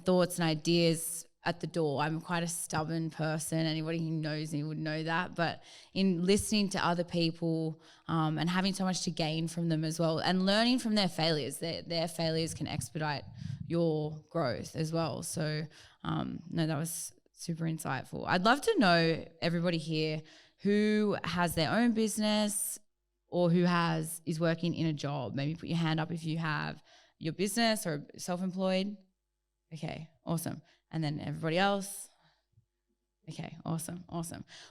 thoughts and ideas at the door. I'm quite a stubborn person. Anybody who knows me would know that. But in listening to other people and having so much to gain from them as well, and learning from their failures, their failures can expedite your growth as well. So no, that was super insightful. I'd love to know, everybody here, who has their own business or who is working in a job. Maybe put your hand up if you have your business or self-employed. Okay, awesome. And then everybody else. Okay, awesome.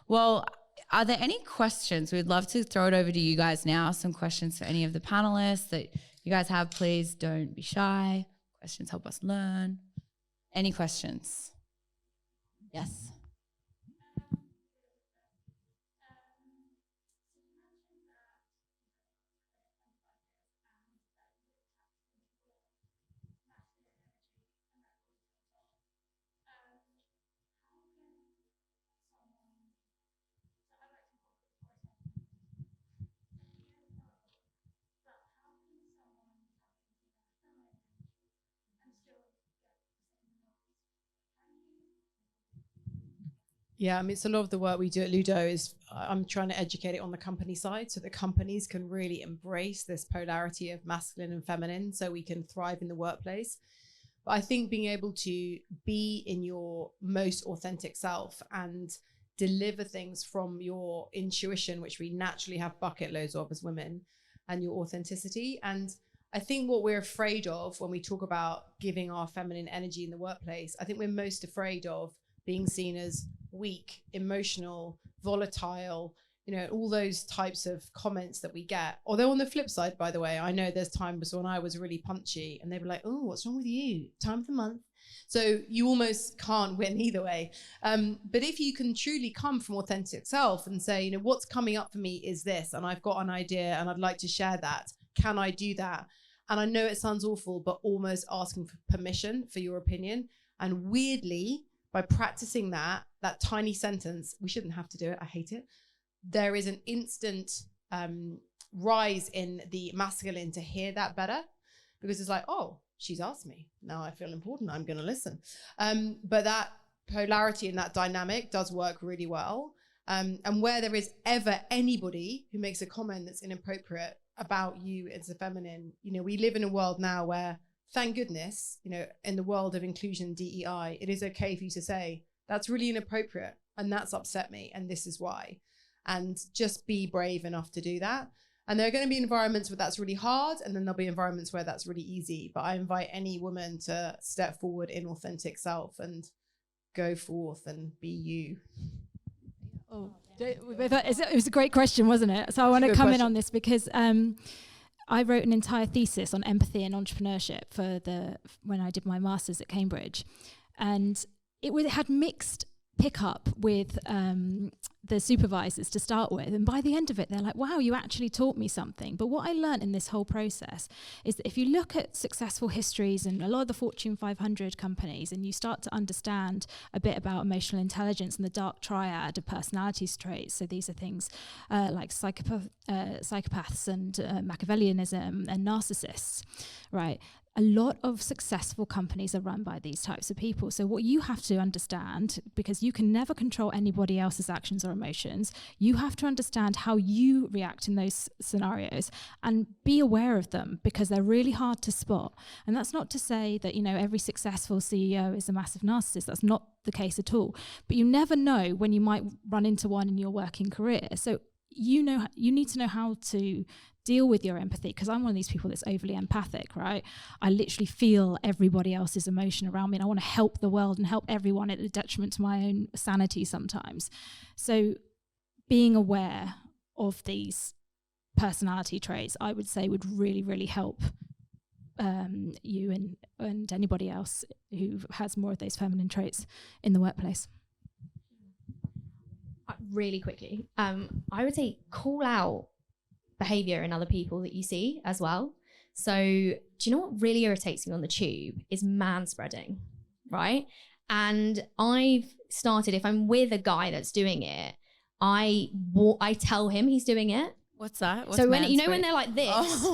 Well, are there any questions? We'd love to throw it over to you guys now. Some questions for any of the panelists that you guys have. Please don't be shy. Questions help us learn. Any questions? Yes. Yeah, I mean, it's a lot of the work we do at Ludo is I'm trying to educate it on the company side so that companies can really embrace this polarity of masculine and feminine so we can thrive in the workplace. But I think being able to be in your most authentic self and deliver things from your intuition, which we naturally have bucket loads of as women, and your authenticity. And I think what we're afraid of when we talk about giving our feminine energy in the workplace, I think we're most afraid of being seen as weak, emotional, volatile, all those types of comments that we get. Although on the flip side, by the way, I know there's times when I was really punchy and they were like, oh, what's wrong with you? Time of the month. So you almost can't win either way. But if you can truly come from authentic self and say, what's coming up for me is this, and I've got an idea and I'd like to share that. Can I do that? And I know it sounds awful, but almost asking for permission for your opinion. And weirdly, by practicing that tiny sentence, we shouldn't have to do it, I hate it, there is an instant rise in the masculine to hear that better, because it's like, oh, she's asked me, now I feel important, I'm going to listen. But that polarity and that dynamic does work really well. And where there is ever anybody who makes a comment that's inappropriate about you as a feminine, we live in a world now where, thank goodness, in the world of inclusion, DEI, it is okay for you to say, that's really inappropriate and that's upset me and this is why. And just be brave enough to do that. And there are going to be environments where that's really hard, and then there'll be environments where that's really easy. But I invite any woman to step forward in authentic self and go forth and be you. Oh, it was a great question, wasn't it? So I want to come in on this because I wrote an entire thesis on empathy and entrepreneurship when I did my master's at Cambridge, and it had mixed pick up with the supervisors to start with, and by the end of it they're like, wow, you actually taught me something. But what I learned in this whole process is that if you look at successful histories and a lot of the Fortune 500 companies, and you start to understand a bit about emotional intelligence and the dark triad of personality traits, so these are things like psychopaths and Machiavellianism and narcissists, right? A lot of successful companies are run by these types of people. So what you have to understand, because you can never control anybody else's actions or emotions, you have to understand how you react in those scenarios and be aware of them, because they're really hard to spot. And that's not to say that, you know, every successful CEO is a massive narcissist. That's not the case at all. But you never know when you might run into one in your working career. So you need to know how to deal with your empathy, because I'm one of these people that's overly empathic, right? I literally feel everybody else's emotion around me, and I want to help the world and help everyone at the detriment to my own sanity sometimes. So being aware of these personality traits, I would say, would really, really help you and anybody else who has more of those feminine traits in the workplace. Really quickly, I would say call out behavior in other people that you see as well. So do you know what really irritates me on the tube is manspreading, right? And I've started, if I'm with a guy that's doing it, I tell him he's doing it. What's that? What's so when you know when they're like this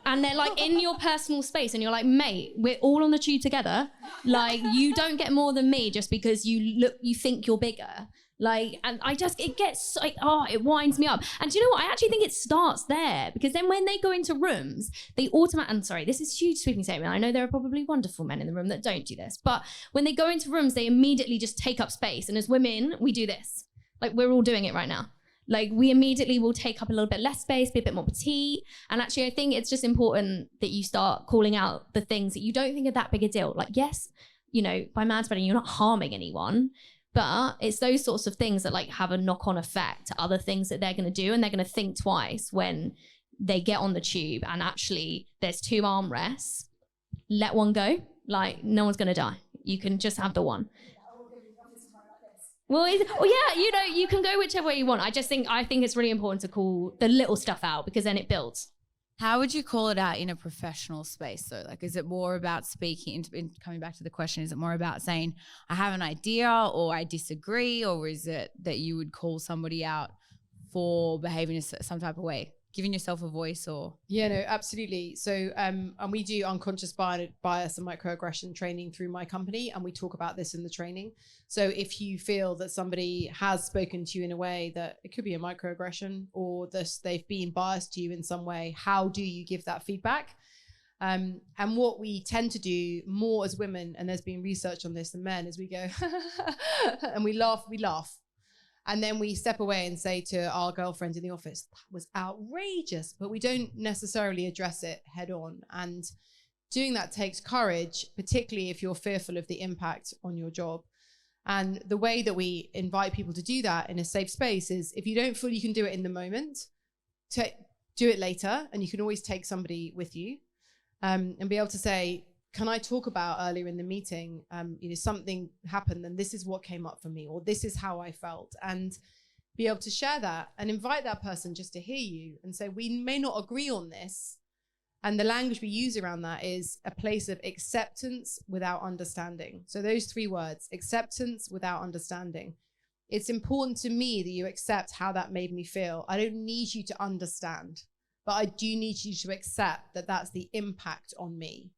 and they're like in your personal space and you're like, mate, we're all on the tube together, like you don't get more than me just because you think you're bigger. Like, and it gets like, it winds me up. And do you know what? I actually think it starts there, because then when they go into rooms, they I'm sorry, this is a huge sweeping statement. I know there are probably wonderful men in the room that don't do this, but when they go into rooms, they immediately just take up space. And as women, we do this. Like, we're all doing it right now. Like, we immediately will take up a little bit less space, be a bit more petite. And actually, I think it's just important that you start calling out the things that you don't think are that big a deal. Like, yes, you know, by manspreading, you're not harming anyone. But it's those sorts of things that like have a knock-on effect to other things that they're going to do, and they're going to think twice when they get on the tube and actually there's 2 armrests. Let one go. Like, no one's going to die. You can just have the one. Well, yeah, you know, you can go whichever way you want. I think it's really important to call the little stuff out, because then it builds. How would you call it out in a professional space? So, like, is it more about speaking, coming back to the question, is it more about saying, I have an idea or I disagree, or is it that you would call somebody out for behaving in some type of way? Giving yourself a voice or? Yeah, no, absolutely. So, and we do unconscious bias and microaggression training through my company, and we talk about this in the training. So if you feel that somebody has spoken to you in a way that it could be a microaggression, or they've been biased to you in some way, how do you give that feedback? And what we tend to do more as women, and there's been research on this, than men, is we go, and we laugh. And then we step away and say to our girlfriend in the office, that was outrageous, but we don't necessarily address it head on. And doing that takes courage, particularly if you're fearful of the impact on your job. And the way that we invite people to do that in a safe space is, if you don't feel you can do it in the moment, do it later, and you can always take somebody with you, and be able to say, can I talk about earlier in the meeting, something happened and this is what came up for me, or this is how I felt, and be able to share that and invite that person just to hear you and say, we may not agree on this. And the language we use around that is a place of acceptance without understanding. So those 3 words, acceptance without understanding. It's important to me that you accept how that made me feel. I don't need you to understand, but I do need you to accept that that's the impact on me.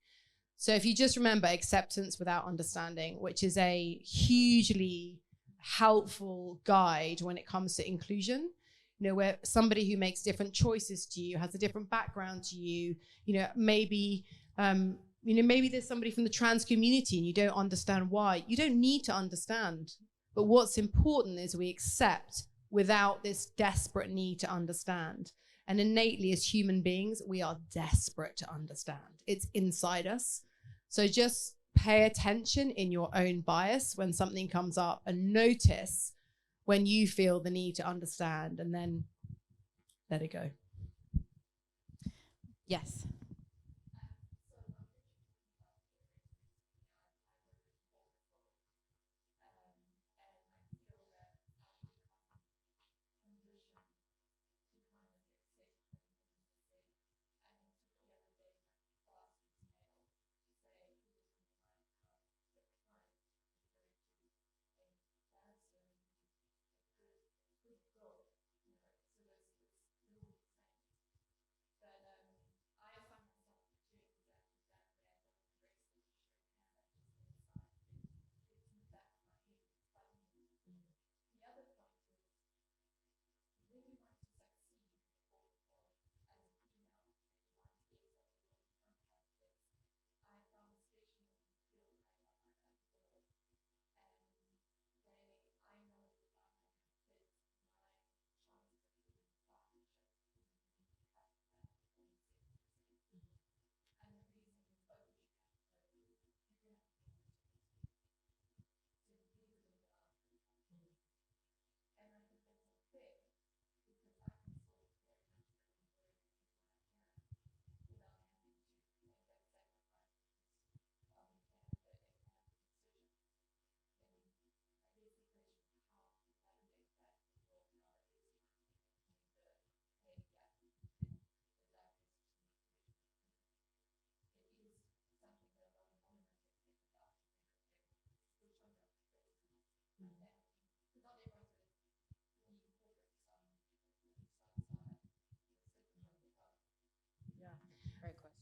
So if you just remember acceptance without understanding, which is a hugely helpful guide when it comes to inclusion, where somebody who makes different choices to you, has a different background to you, maybe there's somebody from the trans community and you don't understand why. You don't need to understand. But what's important is we accept without this desperate need to understand. And innately, as human beings, we are desperate to understand. It's inside us. So just pay attention in your own bias when something comes up, and notice when you feel the need to understand, and then let it go. Yes.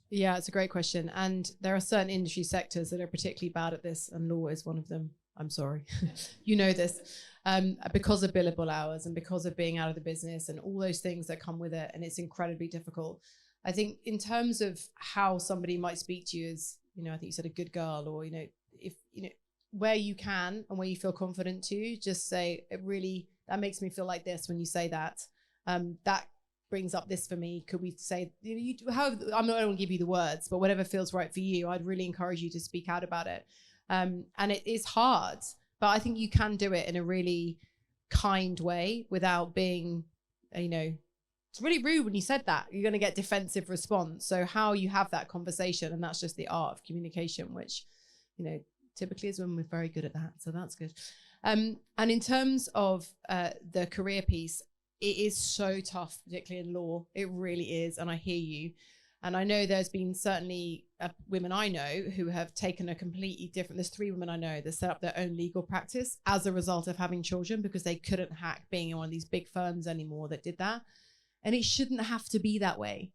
Yeah, it's a great question. And there are certain industry sectors that are particularly bad at this, and law is one of them. I'm sorry. You know this. Because of billable hours and because of being out of the business and all those things that come with it. And it's incredibly difficult. I think in terms of how somebody might speak to you as, you know, I think you said a good girl, or, you know, if, you know, where you can and where you feel confident to, just say, it really, that makes me feel like this when you say that. That brings up this for me. Could we say, you know, I don't want to give you the words, but whatever feels right for you, I'd really encourage you to speak out about it. And it is hard, but I think you can do it in a really kind way without being, you know, it's really rude when you said that. You're going to get defensive response. So how you have that conversation, and that's just the art of communication, which, you know, typically as women, we're very good at that. So that's good. And in terms of the career piece, it is so tough, particularly in law. It really is. And I hear you. And I know there's been certainly women I know who have taken a completely different, there's 3 women I know that set up their own legal practice as a result of having children, because they couldn't hack being in one of these big firms anymore that did that. And it shouldn't have to be that way.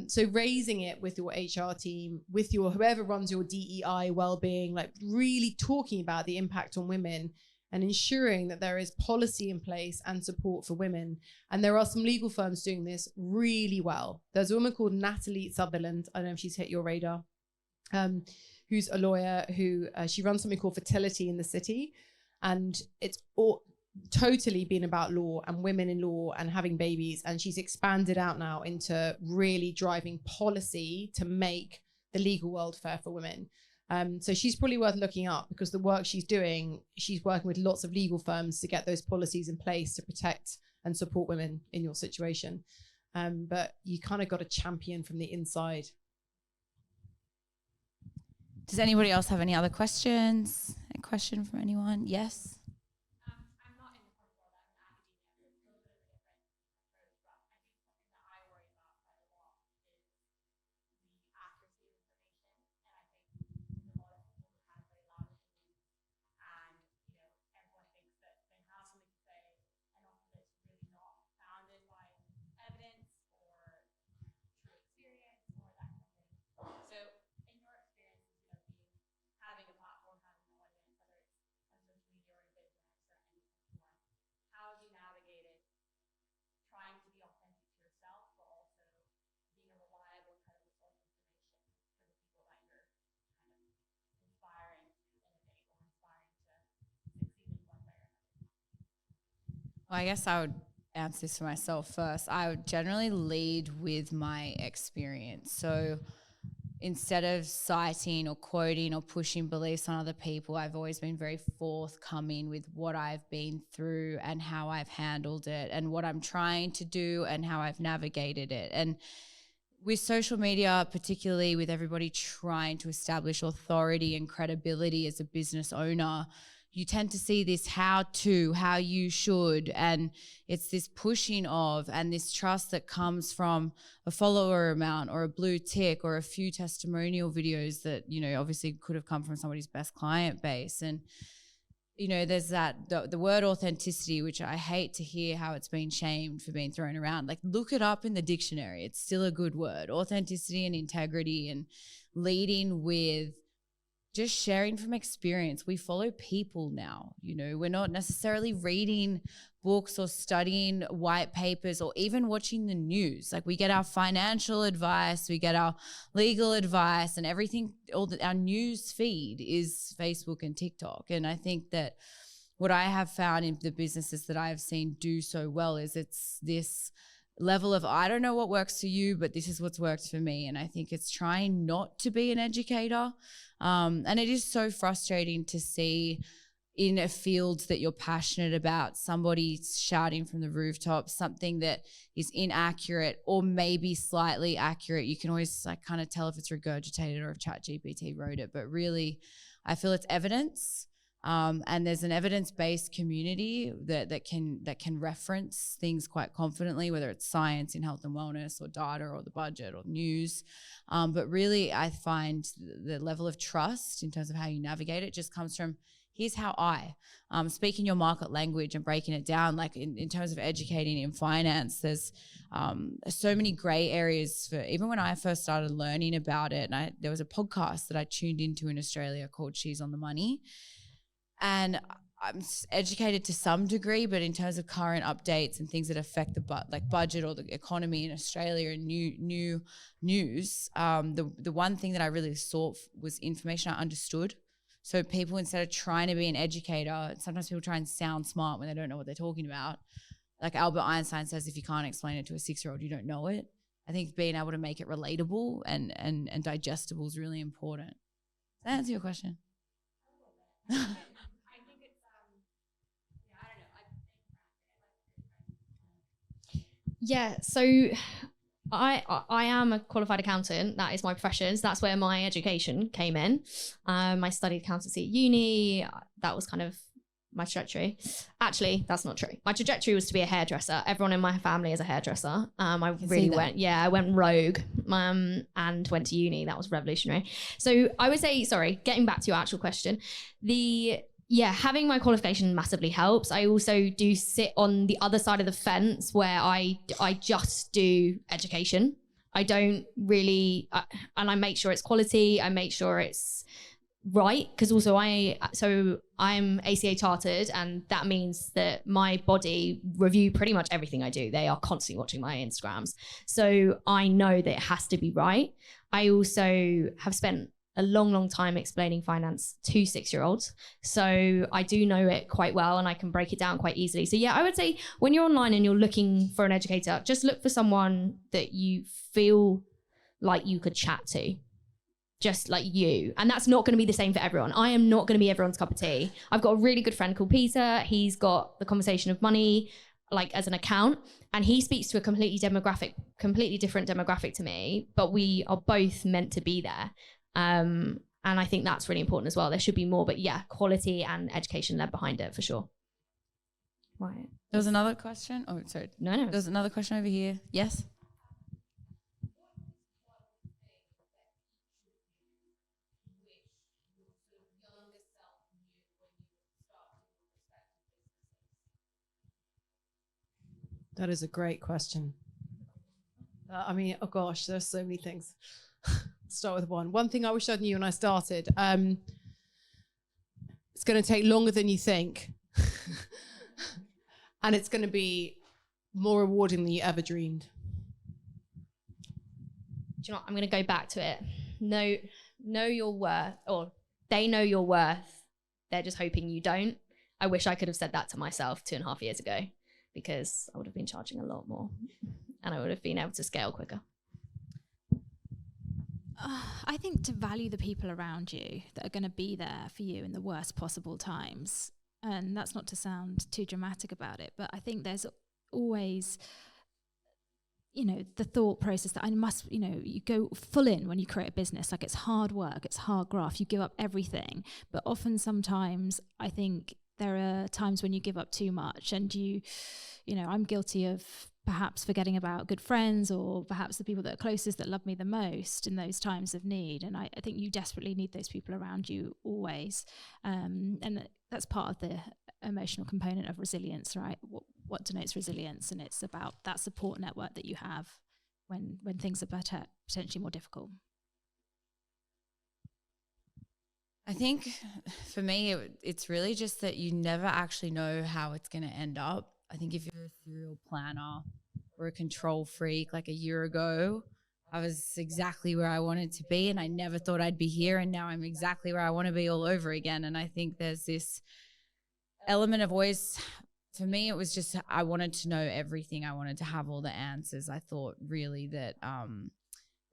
So raising it with your HR team, with your whoever runs your DEI well-being, like really talking about the impact on women and ensuring that there is policy in place and support for women. And there are some legal firms doing this really well. There's a woman called Natalie Sutherland. I don't know if she's hit your radar, who's a lawyer who she runs something called Fertility in the City. And it's all totally been about law and women in law and having babies. And she's expanded out now into really driving policy to make the legal world fair for women. So she's probably worth looking up, because the work she's doing, she's working with lots of legal firms to get those policies in place to protect and support women in your situation. But you kind of got to champion from the inside. Does anybody else have any other questions? A question from anyone? Yes? Well, I guess I would answer this for myself first. I would generally lead with my experience. So instead of citing or quoting or pushing beliefs on other people, I've always been very forthcoming with what I've been through and how I've handled it and what I'm trying to do and how I've navigated it. And with social media, particularly with everybody trying to establish authority and credibility as a business owner, you tend to see this how you should, and it's this pushing of and this trust that comes from a follower amount or a blue tick or a few testimonial videos that, you know, obviously could have come from somebody's best client base. And, you know, there's that, the word authenticity, which I hate to hear how it's been shamed for being thrown around. Like, look it up in the dictionary. It's still a good word. Authenticity and integrity and leading with just sharing from experience. We follow people now, you know, we're not necessarily reading books or studying white papers or even watching the news. Like, we get our financial advice, we get our legal advice, and everything, our news feed is Facebook and TikTok. And I think that what I have found in the businesses that I have seen do so well is it's this level of, I don't know what works for you, but this is what's worked for me. And I think it's trying not to be an educator. And it is so frustrating to see in a field that you're passionate about, somebody shouting from the rooftop something that is inaccurate or maybe slightly accurate. You can always like kind of tell if it's regurgitated or if ChatGPT wrote it, but really I feel it's evidence. And there's an evidence-based community that can reference things quite confidently, whether it's science in health and wellness or data or the budget or news. But really, I find the level of trust in terms of how you navigate it just comes from here's how speaking your market language and breaking it down. Like in terms of educating in finance, there's so many gray areas for, even when I first started learning about it. And there was a podcast that I tuned into in Australia called She's on the Money. And I'm educated to some degree, but in terms of current updates and things that affect the budget or the economy in Australia and new news, the one thing that I really sought was information I understood. So people, instead of trying to be an educator, sometimes people try and sound smart when they don't know what they're talking about. Like Albert Einstein says, if you can't explain it to a 6-year-old, you don't know it. I think being able to make it relatable and digestible is really important. Does that answer your question? Yeah, so I am a qualified accountant. That is my profession. So that's where my education came in. I studied accountancy at uni. That was kind of my trajectory. Actually, that's not true. My trajectory was to be a hairdresser. Everyone in my family is a hairdresser. I went rogue and went to uni. That was revolutionary. So I would say, sorry, getting back to your actual question, having my qualification massively helps. I also do sit on the other side of the fence where I just do education. I don't really, and I make sure it's quality. I make sure it's right, because also I'm ACA chartered, and that means that my body review pretty much everything I do. They are constantly watching my Instagrams, so I know that it has to be right. I also have spent a long time explaining finance to 6-year-olds, so I do know it quite well and I can break it down quite easily. So yeah, I would say when you're online and you're looking for an educator, just look for someone that you feel like you could chat to, just like you. And that's not going to be the same for everyone. I am not going to be everyone's cup of tea. I've got a really good friend called Peter. He's got the conversation of money like as an account, and he speaks to a completely different demographic to me, but we are both meant to be there. And I think that's really important as well. There should be more, but yeah, quality and education led behind it for sure. Right. There was another question. Oh, sorry. No. There was another question over here. Yes. That is a great question. I mean, oh gosh, there's so many things. Start with one. One thing I wish I knew when I started. It's going to take longer than you think. And it's going to be more rewarding than you ever dreamed. Do you know what? I'm going to go back to it. Know your worth, or they know your worth. They're just hoping you don't. I wish I could have said that to myself 2.5 years ago, because I would have been charging a lot more and I would have been able to scale quicker. I think to value the people around you that are going to be there for you in the worst possible times. And that's not to sound too dramatic about it, but I think there's always, the thought process that I must, you go full in when you create a business. Like, it's hard work, it's hard graft, you give up everything. But often, sometimes, I think there are times when you give up too much, and I'm guilty of perhaps forgetting about good friends, or perhaps the people that are closest, that love me the most in those times of need. And I think you desperately need those people around you always. And that's part of the emotional component of resilience, right? What denotes resilience? And it's about that support network that you have when things are potentially more difficult. I think for me, it's really just that you never actually know how it's going to end up. I think if you're a serial planner or a control freak, like a year ago, I was exactly where I wanted to be, and I never thought I'd be here, and now I'm exactly where I want to be all over again. And I think there's this element of always, for me, it was just I wanted to know everything. I wanted to have all the answers. I thought really that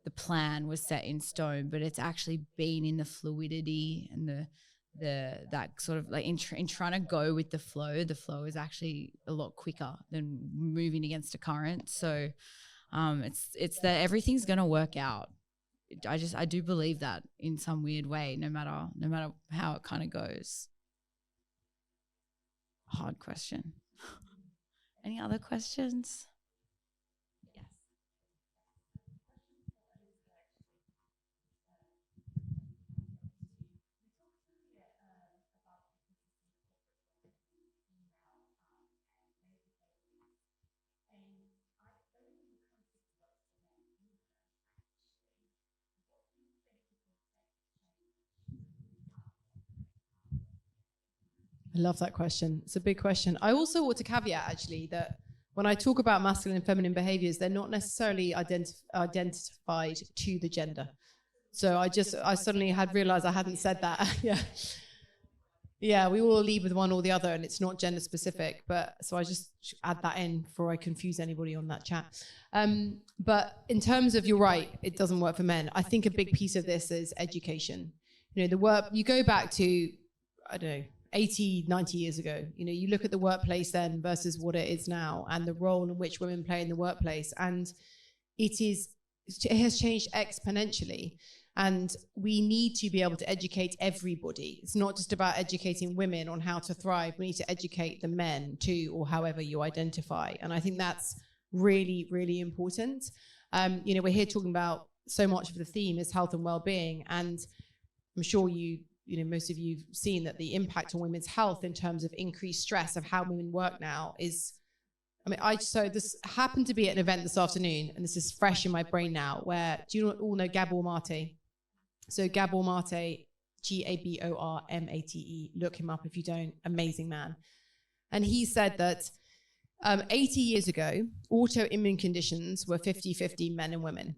the plan was set in stone, but it's actually been in the fluidity and that sort of like in trying to go with the flow is actually a lot quicker than moving against a current. So it's that everything's going to work out. I do believe that in some weird way, no matter how it kind of goes. Hard question. Any other questions? I love that question. It's a big question. I also want to caveat, actually, that when I talk about masculine and feminine behaviors, they're not necessarily identified to the gender. So I suddenly had realized I hadn't said that. Yeah, we all lead with one or the other, and it's not gender specific. But so I just add that in before I confuse anybody on that chat. But in terms of, you're right, it doesn't work for men. I think a big piece of this is education. You know, the work, you go back to, I don't know, 80, 90 years ago, you know, you look at the workplace then versus what it is now, and the role in which women play in the workplace. And it has changed exponentially. And we need to be able to educate everybody. It's not just about educating women on how to thrive. We need to educate the men too, or however you identify. And I think that's really, really important. You know, we're here talking about so much of the theme is health and well-being. And I'm sure you know, most of you've seen that the impact on women's health in terms of increased stress of how women work now is, I mean, so this happened to be at an event this afternoon, and this is fresh in my brain now, where, do you all know Gabor Mate? So Gabor Mate, Gabormate, look him up if you don't, amazing man. And he said that 80 years ago, autoimmune conditions were 50-50 men and women.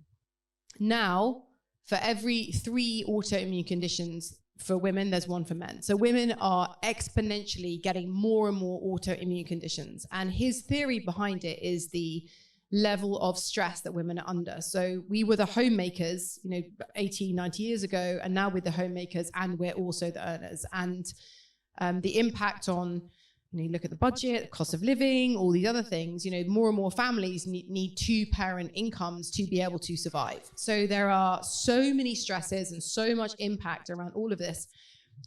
Now, for every 3 autoimmune conditions for women, there's 1 for men. So women are exponentially getting more and more autoimmune conditions. And his theory behind it is the level of stress that women are under. So we were the homemakers, you know, 80, 90 years ago, and now we're the homemakers and we're also the earners. And the impact on, you know, you look at the budget, cost of living, all these other things, you know, more and more families need 2-parent incomes to be able to survive. So there are so many stresses and so much impact around all of this.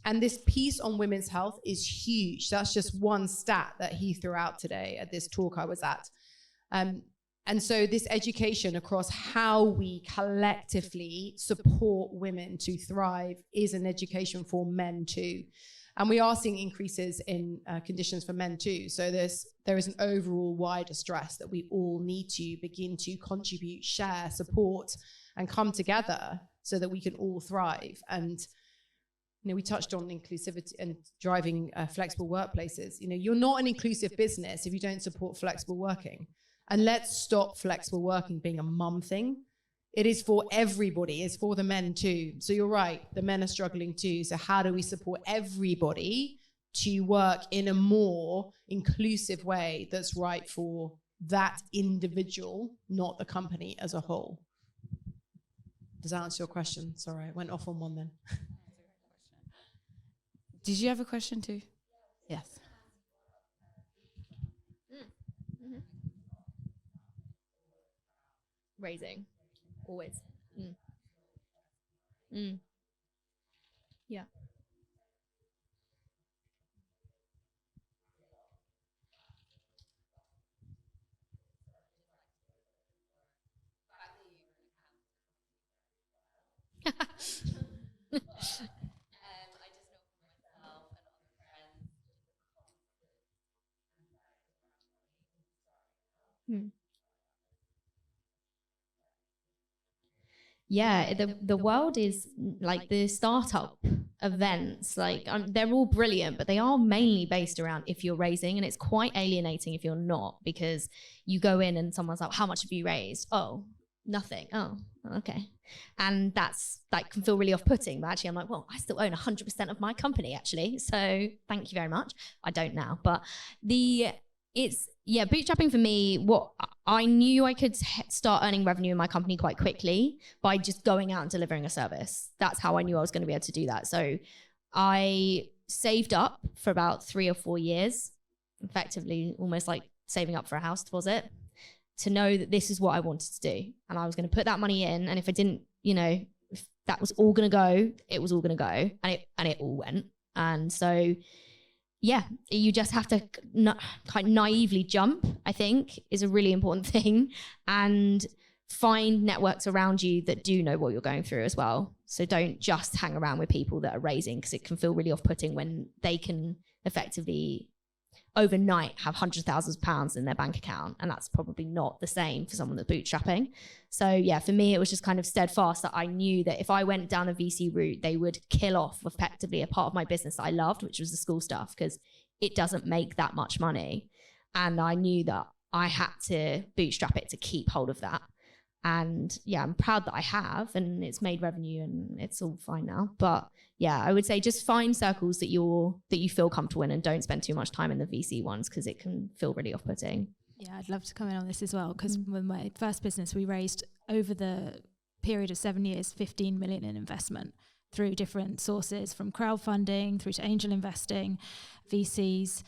And this piece on women's health is huge. That's just one stat that he threw out today at this talk I was at. And so this education across how we collectively support women to thrive is an education for men too. And we are seeing increases in conditions for men too. So there is an overall wider stress that we all need to begin to contribute, share, support, and come together so that we can all thrive. And you know, we touched on inclusivity and driving flexible workplaces. You know, you're not an inclusive business if you don't support flexible working. And let's stop flexible working being a mum thing. It is for everybody. It's for the men too. So you're right, the men are struggling too. So how do we support everybody to work in a more inclusive way that's right for that individual, not the company as a whole? Does that answer your question? Sorry, I went off on one then. Did you have a question too? Yes. Raising, always. Yeah. Yeah, the world is like the startup events, like they're all brilliant, but they are mainly based around if you're raising, and it's quite alienating if you're not, because you go in and someone's like, how much have you raised? Oh, nothing. Oh, okay. And that's like can feel really off-putting, but actually I'm like, well, I still own 100% of my company actually, so thank you very much. I don't now, but bootstrapping for me, what I knew I could start earning revenue in my company quite quickly by just going out and delivering a service. That's how I knew I was going to be able to do that. So I saved up for about 3 or 4 years, effectively almost like saving up for a house deposit, to know that this is what I wanted to do. And I was going to put that money in. And if I didn't, you know, if that was all going to go, it was all going to go. And it all went. And so yeah, you just have to kind of naively jump, I think, is a really important thing, and find networks around you that do know what you're going through as well. So don't just hang around with people that are raising, because it can feel really off-putting when they can effectively overnight have hundreds of thousands of pounds in their bank account, and that's probably not the same for someone that's bootstrapping. So yeah, for me, it was just kind of steadfast that I knew that if I went down a VC route, they would kill off effectively a part of my business that I loved, which was the school stuff, because it doesn't make that much money. And I knew that I had to bootstrap it to keep hold of that. And yeah, I'm proud that I have, and it's made revenue and it's all fine now. But yeah, I would say just find circles that you feel comfortable in, and don't spend too much time in the VC ones, because it can feel really off-putting. Yeah, I'd love to come in on this as well, because with my first business, we raised over the period of 7 years, 15 million in investment through different sources, from crowdfunding through to angel investing, VCs.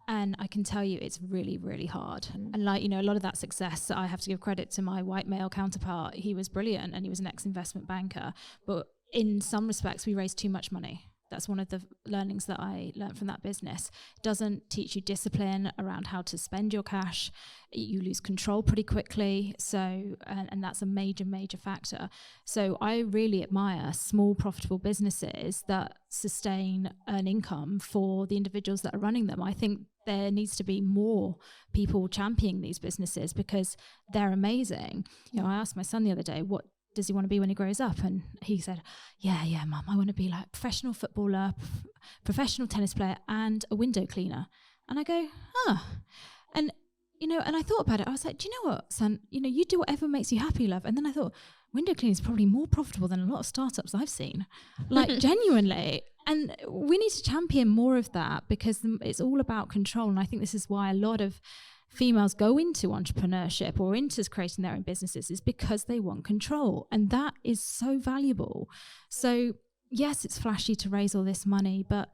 And I can tell you it's really, really hard. And like, you know, a lot of that success, I have to give credit to my white male counterpart. He was brilliant and he was an ex-investment banker. But in some respects, we raised too much money. That's one of the learnings that I learned from that business. It doesn't teach you discipline around how to spend your cash. You lose control pretty quickly. So, and that's a major, major factor. So I really admire small, profitable businesses that sustain an income for the individuals that are running them. I think there needs to be more people championing these businesses because they're amazing. You know, I asked my son the other day, what does he want to be when he grows up? And he said, yeah, Mum, I want to be like professional footballer, professional tennis player, and a window cleaner. And I go, and you know, and I thought about it. I was like, do you know what, son? You know, you do whatever makes you happy, love. And then I thought, window cleaning is probably more profitable than a lot of startups I've seen, like genuinely. And we need to champion more of that, because it's all about control. And I think this is why a lot of females go into entrepreneurship or into creating their own businesses, is because they want control. And that is so valuable. So yes, it's flashy to raise all this money, but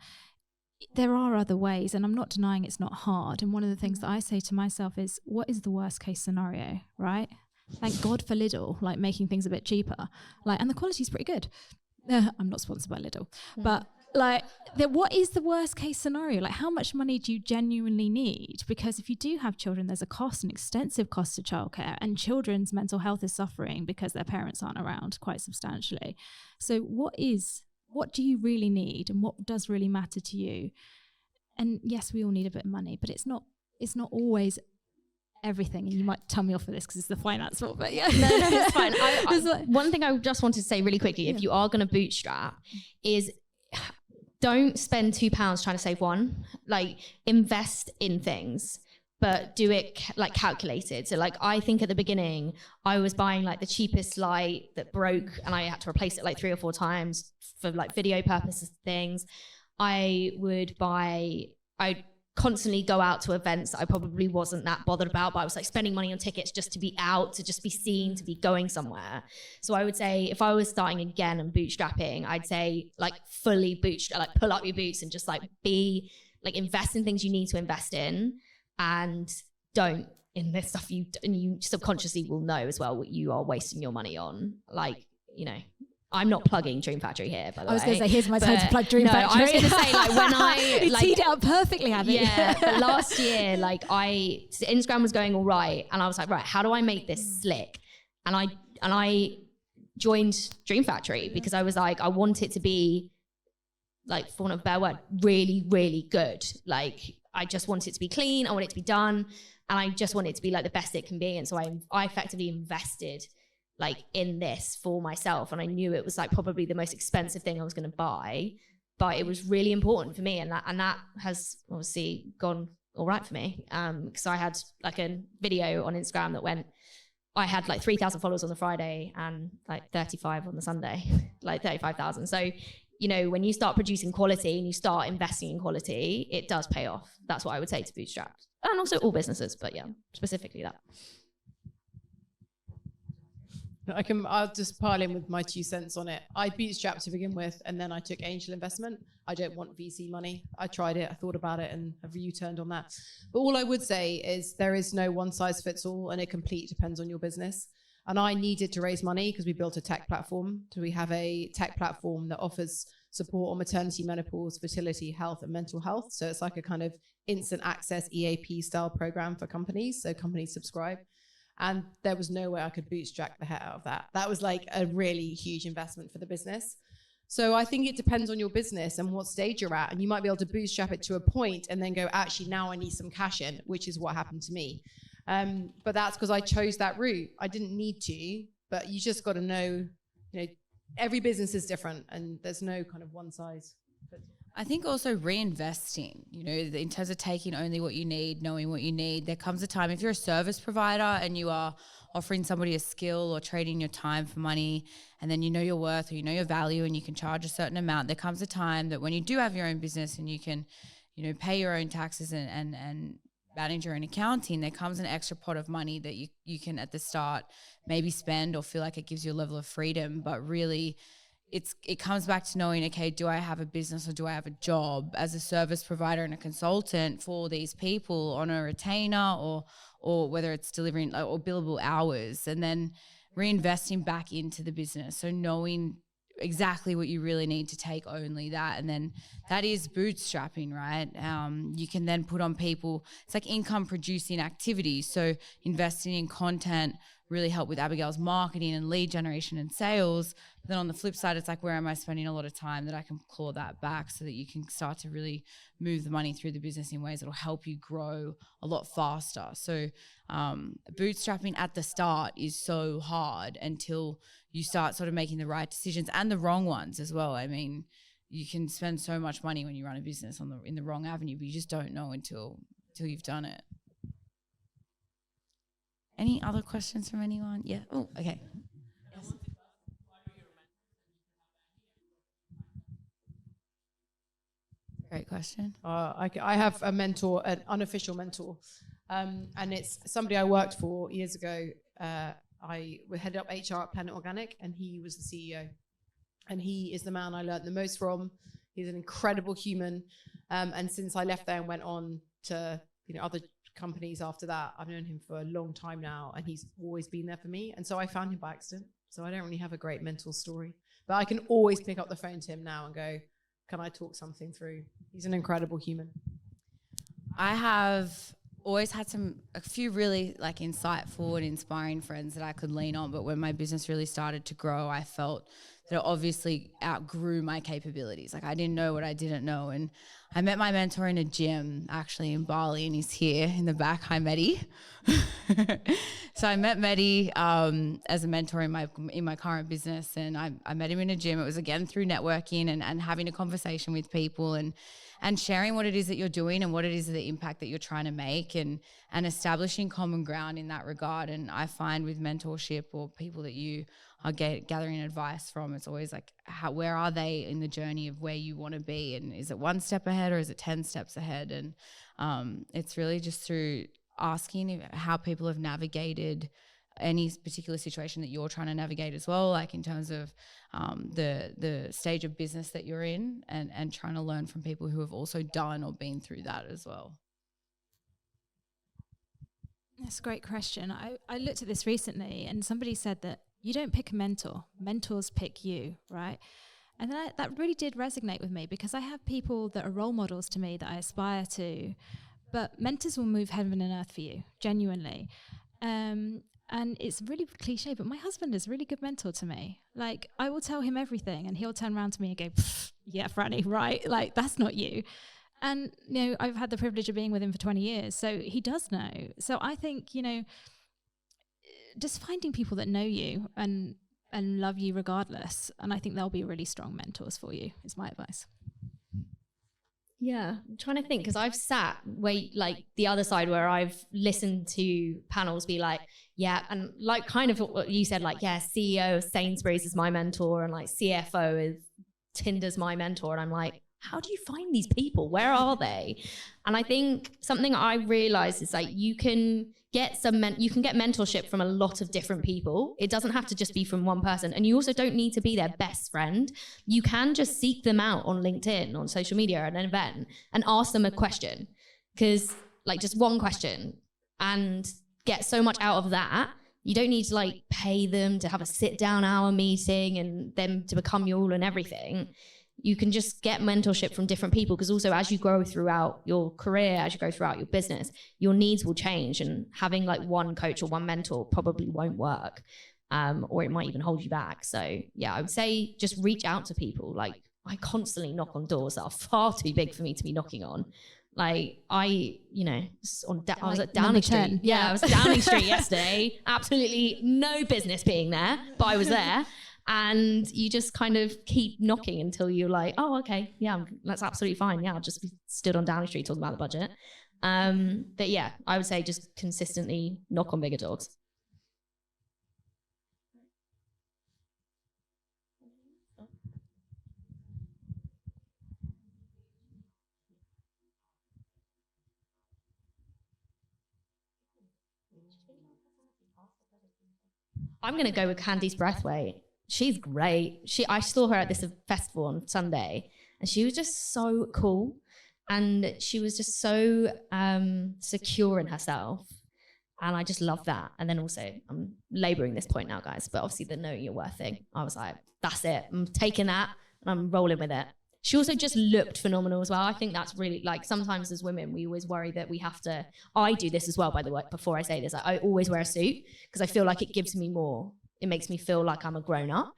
there are other ways, and I'm not denying it's not hard. And one of the things that I say to myself is, what is the worst case scenario, right? Thank God for Lidl, like making things a bit cheaper, like, and the quality's pretty good. I'm not sponsored by Lidl, but like, what is the worst case scenario? Like, how much money do you genuinely need? Because if you do have children, there's a cost, an extensive cost to childcare, and children's mental health is suffering because their parents aren't around quite substantially. So what do you really need, and what does really matter to you? And yes, we all need a bit of money, but it's not always everything. And you might tell me off for this because it's the finance one, but yeah. No, it's fine. One thing I just wanted to say really quickly, if you are going to bootstrap, is don't spend £2 trying to save one. Like, invest in things, but do it like calculated. So like, I think at the beginning I was buying like the cheapest light that broke, and I had to replace it like 3 or 4 times for like video purposes things. I'd constantly go out to events that I probably wasn't that bothered about, but I was like spending money on tickets just to be out, to just be seen, to be going somewhere. So I would say, if I was starting again and bootstrapping, I'd say like fully bootstrap, like pull up your boots and just like be like, invest in things you need to invest in, and don't invest stuff you subconsciously will know as well what you are wasting your money on. Like, you know, I'm not plugging Dream Factory here, by the way. I was going to say, here's my time to plug Dream Factory. I was going to say, like, when I... You teed it up perfectly, Abby. Yeah, but last year, like, Instagram was going all right, and I was like, right, how do I make this slick? And I joined Dream Factory because I was like, I want it to be, like, for want of a better word, really, really good. Like, I just want it to be clean, I want it to be done, and I just want it to be, like, the best it can be. And so I effectively invested like in this for myself, and I knew it was like probably the most expensive thing I was going to buy, but it was really important for me, and that has obviously gone all right for me, because I had like a video on Instagram that I had like 3,000 followers on the Friday and like 35 on the Sunday, like 35,000. So, you know, when you start producing quality and you start investing in quality, it does pay off. That's what I would say to bootstrap, and also all businesses, but yeah, specifically that. I'll just pile in with my 2 cents on it. I bootstrapped to begin with, and then I took angel investment. I don't want VC money. I tried it, I thought about it, and have U-turned on that. But all I would say is there is no one size fits all, and it completely depends on your business. And I needed to raise money because we built a tech platform. So we have a tech platform that offers support on maternity, menopause, fertility, health, and mental health. So it's like a kind of instant access EAP style program for companies. So companies subscribe. And there was no way I could bootstrap the heck out of that. That was like a really huge investment for the business. So I think it depends on your business and what stage you're at. And you might be able to bootstrap it to a point and then go, actually, now I need some cash in, which is what happened to me. But that's because I chose that route. I didn't need to, but you just got to know, you know, every business is different, and there's no kind of one size. I think also reinvesting, you know, in terms of taking only what you need, knowing what you need. There comes a time, if you're a service provider and you are offering somebody a skill or trading your time for money, and then you know your worth or you know your value and you can charge a certain amount, there comes a time that when you do have your own business and you can, you know, pay your own taxes and manage your own accounting, there comes an extra pot of money that you can at the start maybe spend or feel like it gives you a level of freedom, but really it comes back to knowing, okay, do I have a business or do I have a job as a service provider and a consultant for these people on a retainer or whether it's delivering or billable hours, and then reinvesting back into the business. So knowing exactly what you really need to take only that, and then that is bootstrapping, right? You can then put on people, it's like income producing activities. So investing in content really help with Abigail's marketing and lead generation and sales. But then on the flip side, it's like, where am I spending a lot of time that I can claw that back so that you can start to really move the money through the business in ways that will help you grow a lot faster. So bootstrapping at the start is so hard until you start sort of making the right decisions and the wrong ones as well. I mean, you can spend so much money when you run a business in the wrong avenue, but you just don't know until you've done it. Any other questions from anyone? Yeah. Oh, okay. Yes. Great question. I have a mentor, an unofficial mentor, and it's somebody I worked for years ago. We headed up HR at Planet Organic, and he was the CEO. And he is the man I learned the most from. He's an incredible human. And since I left there and went on to other companies after that, I've known him for a long time now, and he's always been there for me. And so I found him by accident. So I don't really have a great mental story, but I can always pick up the phone to him now and go, can I talk something through? He's an incredible human. I have always had a few really like insightful and inspiring friends that I could lean on, but when my business really started to grow, I felt that it obviously outgrew my capabilities. Like I didn't know what I didn't know. And I met my mentor in a gym actually in Bali, and he's here in the back. Hi, Mehdi. So I met Mehdi as a mentor in my current business, and I met him in a gym. It was again through networking and having a conversation with people and sharing what it is that you're doing and what it is the impact that you're trying to make, and establishing common ground in that regard. And I find with mentorship or people that you are gathering advice from, it's always like, where are they in the journey of where you want to be? And is it one step ahead or is it 10 steps ahead? And it's really just through asking how people have navigated any particular situation that you're trying to navigate as well, like in terms of the stage of business that you're in, and trying to learn from people who have also done or been through that as well. That's a great question. I looked at this recently, and somebody said that you don't pick a mentor, mentors pick you, right? And that really did resonate with me, because I have people that are role models to me that I aspire to, but mentors will move heaven and earth for you, genuinely. And it's really cliche, but my husband is a really good mentor to me. Like, I will tell him everything and he'll turn around to me and go, yeah, Franny, right? Like, that's not you. And, I've had the privilege of being with him for 20 years. So he does know. So I think, just finding people that know you and love you regardless. And I think they'll be really strong mentors for you, is my advice. Yeah, I'm trying to think, because I've sat like the other side where I've listened to panels be like, yeah, and like kind of what you said, like, yeah, CEO of Sainsbury's is my mentor, and like CFO is Tinder's my mentor. And I'm like, how do you find these people? Where are they? And I think something I realized is like you can get mentorship from a lot of different people. It doesn't have to just be from one person. And you also don't need to be their best friend. You can just seek them out on LinkedIn, on social media, at an event, and ask them a question. Because like just one question, and get so much out of that. You don't need to like pay them to have a sit down hour meeting and them to become your all and everything. You can just get mentorship from different people, because also as you grow throughout your career, as you go throughout your business, your needs will change, and having like one coach or one mentor probably won't work, or it might even hold you back. So yeah, I would say just reach out to people. Like, I constantly knock on doors that are far too big for me to be knocking on. Like I was at Downing Street. Yeah, I was at Downing Street yesterday. Absolutely no business being there, but I was there. And you just kind of keep knocking until you're like, oh, okay, yeah, that's absolutely fine. Yeah, I'll just be stood on Downing Street talking about the budget. But yeah, I would say just consistently knock on bigger doors. I'm going to go with Candice Breathwaite. She's great. I saw her at this festival on Sunday, and she was just so cool. And she was just so secure in herself. And I just love that. And then also, I'm laboring this point now, guys, but obviously the know your worth thing. I was like, that's it. I'm taking that and I'm rolling with it. She also just looked phenomenal as well. I think that's really, like, sometimes as women, we always worry that we have to, I do this as well, by the way, before I say this, I always wear a suit because I feel like it gives me more. It makes me feel like I'm a grown up.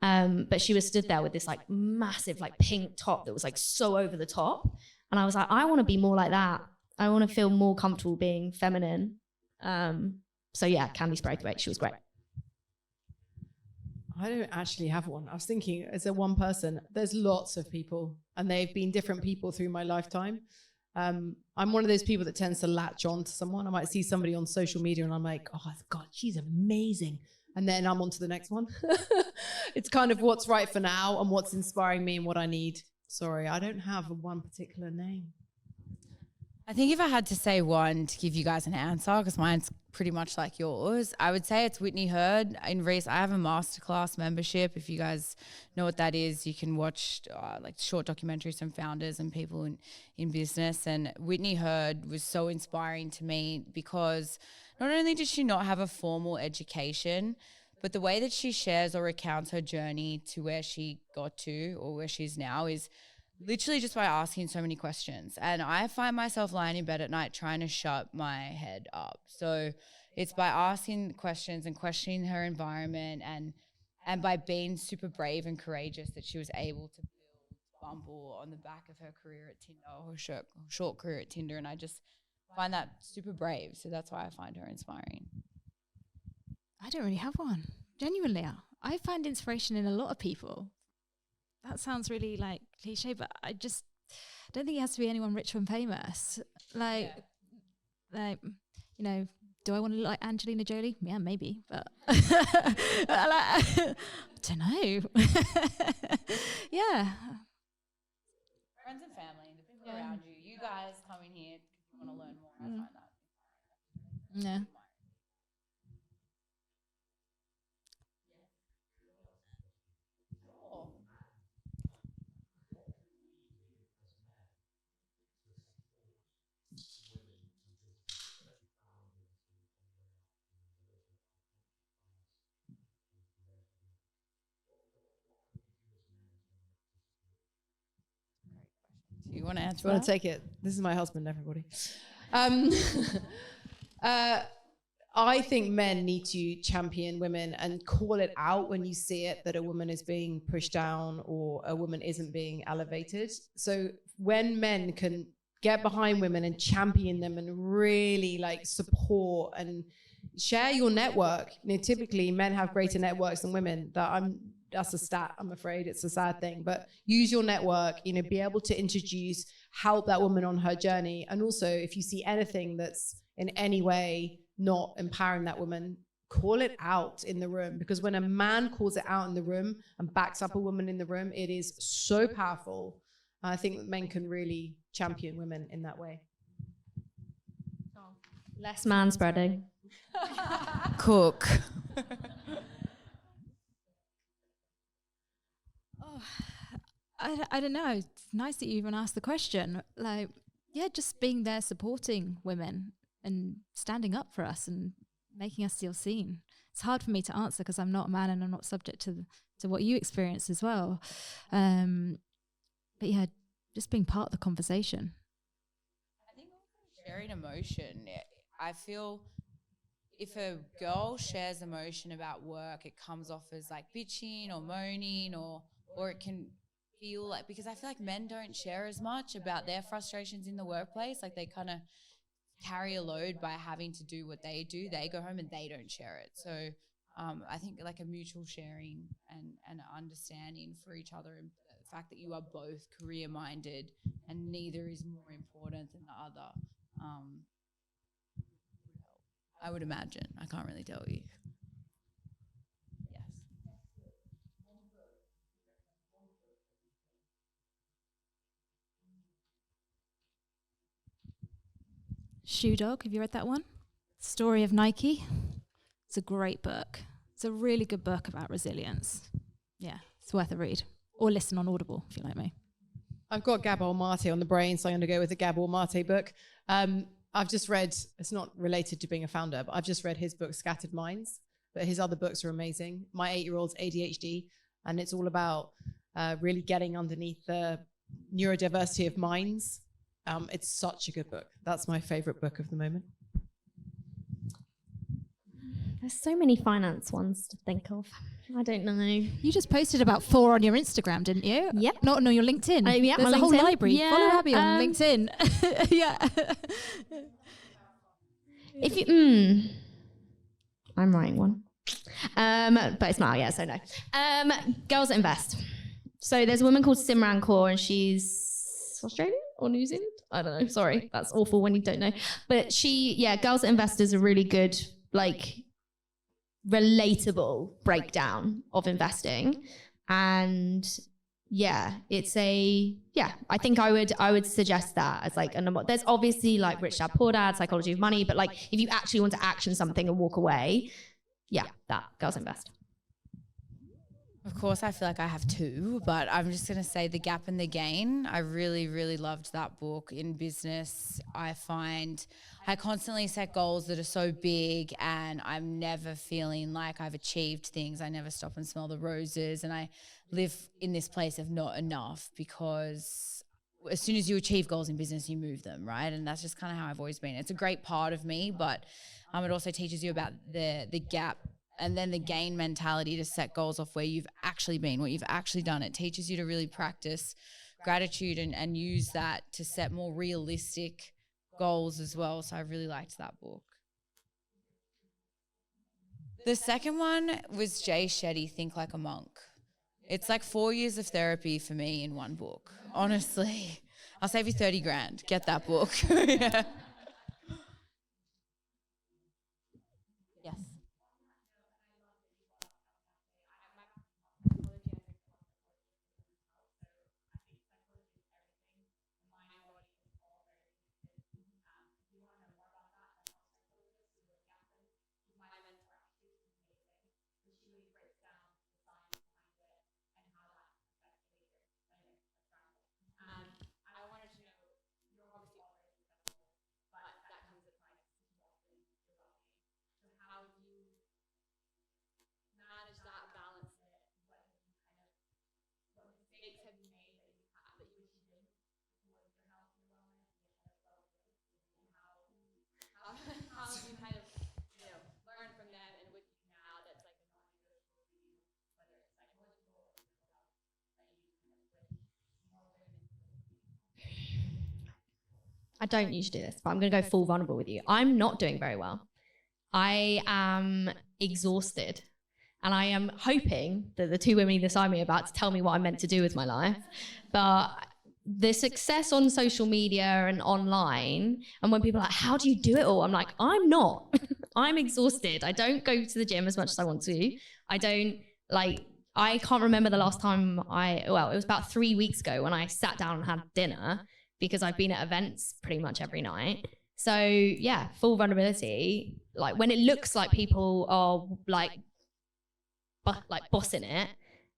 But she was stood there with this like massive like pink top that was like so over the top. And I was like, I want to be more like that. I want to feel more comfortable being feminine. So yeah, Candice Breathwaite, she was great. I don't actually have one. I was thinking, is there one person? There's lots of people, and they've been different people through my lifetime. I'm one of those people that tends to latch on to someone. I might see somebody on social media and I'm like, oh God, she's amazing. And then I'm on to the next one. It's kind of what's right for now and what's inspiring me and what I need. Sorry, I don't have one particular name. I think if I had to say one to give you guys an answer, because mine's pretty much like yours, I would say it's Whitney Hurd. I have a masterclass membership. If you guys know what that is, you can watch like short documentaries from founders and people in business. And Whitney Hurd was so inspiring to me because not only did she not have a formal education, but the way that she shares or recounts her journey to where she got to or where she's now is literally just by asking so many questions. And I find myself lying in bed at night trying to shut my head up. So it's by asking questions and questioning her environment and by being super brave and courageous that she was able to build Bumble on the back of her career at Tinder, or short career at Tinder. And I just find that super brave. So that's why I find her inspiring. I don't really have one. Genuinely, I find inspiration in a lot of people. That sounds really like cliche, but I don't think it has to be anyone rich and famous. Like, you know, do I want to look like Angelina Jolie? Yeah, maybe, but I don't know. Yeah. Friends and family, the people around you. You guys coming here because you want to learn more. I find that. Yeah. Do you want to answer Do you want that? to take it? This is my husband, everybody. I think men need to champion women and call it out when you see it that a woman is being pushed down or a woman isn't being elevated. So when men can get behind women and champion them and really like support and share your network. You know, typically men have greater networks than women. That's a stat, I'm afraid. It's a sad thing. But use your network, you know, be able to introduce, help that woman on her journey. And also, if you see anything that's in any way not empowering that woman, call it out in the room. Because when a man calls it out in the room and backs up a woman in the room, it is so powerful. I think that men can really champion women in that way. Less manspreading. Cook. I don't know. It's nice that you even asked the question. Like, yeah, just being there supporting women and standing up for us and making us feel seen. It's hard for me to answer because I'm not a man and I'm not subject to what you experience as well. But yeah, just being part of the conversation. I think also sharing emotion. I feel if a girl shares emotion about work, it comes off as like bitching or moaning or it can feel like, because I feel like men don't share as much about their frustrations in the workplace. Like they kind of carry a load by having to do what they do. They go home and they don't share it. So I think like a mutual sharing and understanding for each other, and the fact that you are both career minded and neither is more important than the other. I would imagine. I can't really tell you. Yes. Shoe Dog, have you read that one? Story of Nike. It's a great book. It's a really good book about resilience. Yeah, it's worth a read. Or listen on Audible, if you like me. I've got Gabor Mate on the brain, so I'm going to go with the Gabor Mate book. I've just read, it's not related to being a founder, but I've just read his book, Scattered Minds. But his other books are amazing. My 8-year-old's ADHD, and it's all about really getting underneath the neurodiversity of minds. It's such a good book. That's my favorite book of the moment. There's so many finance ones to think of. I don't know. You just posted about 4 on your Instagram, didn't you? Yep. Not on your LinkedIn. Yeah, there's my a whole LinkedIn. library. Yeah, Follow Abby on LinkedIn. Yeah. If you, I'm writing one. But it's not yet, so no. Girls that invest. So there's a woman called Simran Kaur, and she's Australian or New Zealand? I don't know. Sorry, that's awful when you don't know. But Girls that invest is a really good, like, relatable breakdown of investing. And I think I would suggest that as like a number. There's obviously like Rich Dad Poor Dad, Psychology of Money, but like if you actually want to action something and walk away, that Girls Invest. Of course, I feel like I have 2, but I'm just going to say The Gap and the Gain. I really, really loved that book. In business, I find I constantly set goals that are so big and I'm never feeling like I've achieved things. I never stop and smell the roses, and I live in this place of not enough, because as soon as you achieve goals in business, you move them, right? And that's just kind of how I've always been. It's a great part of me, but it also teaches you about the gap and then the gain mentality to set goals off where you've actually been, what you've actually done. It teaches you to really practice gratitude and use that to set more realistic goals as well. So I really liked that book. The second one was Jay Shetty, Think Like a Monk. It's like 4 years of therapy for me in one book. Honestly, I'll save you 30 grand. Get that book. Yeah. Yes. I don't usually do this, but I'm going to go full vulnerable with you. I'm not doing very well. I am exhausted. And I am hoping that the 2 women either side me are about to tell me what I'm meant to do with my life. But the success on social media and online, and when people are like, how do you do it all? I'm like, I'm not. I'm exhausted. I don't go to the gym as much as I want to. I can't remember the last time it was about 3 weeks ago when I sat down and had dinner, because I've been at events pretty much every night. So yeah, full vulnerability. Like when it looks like people are like bossing it,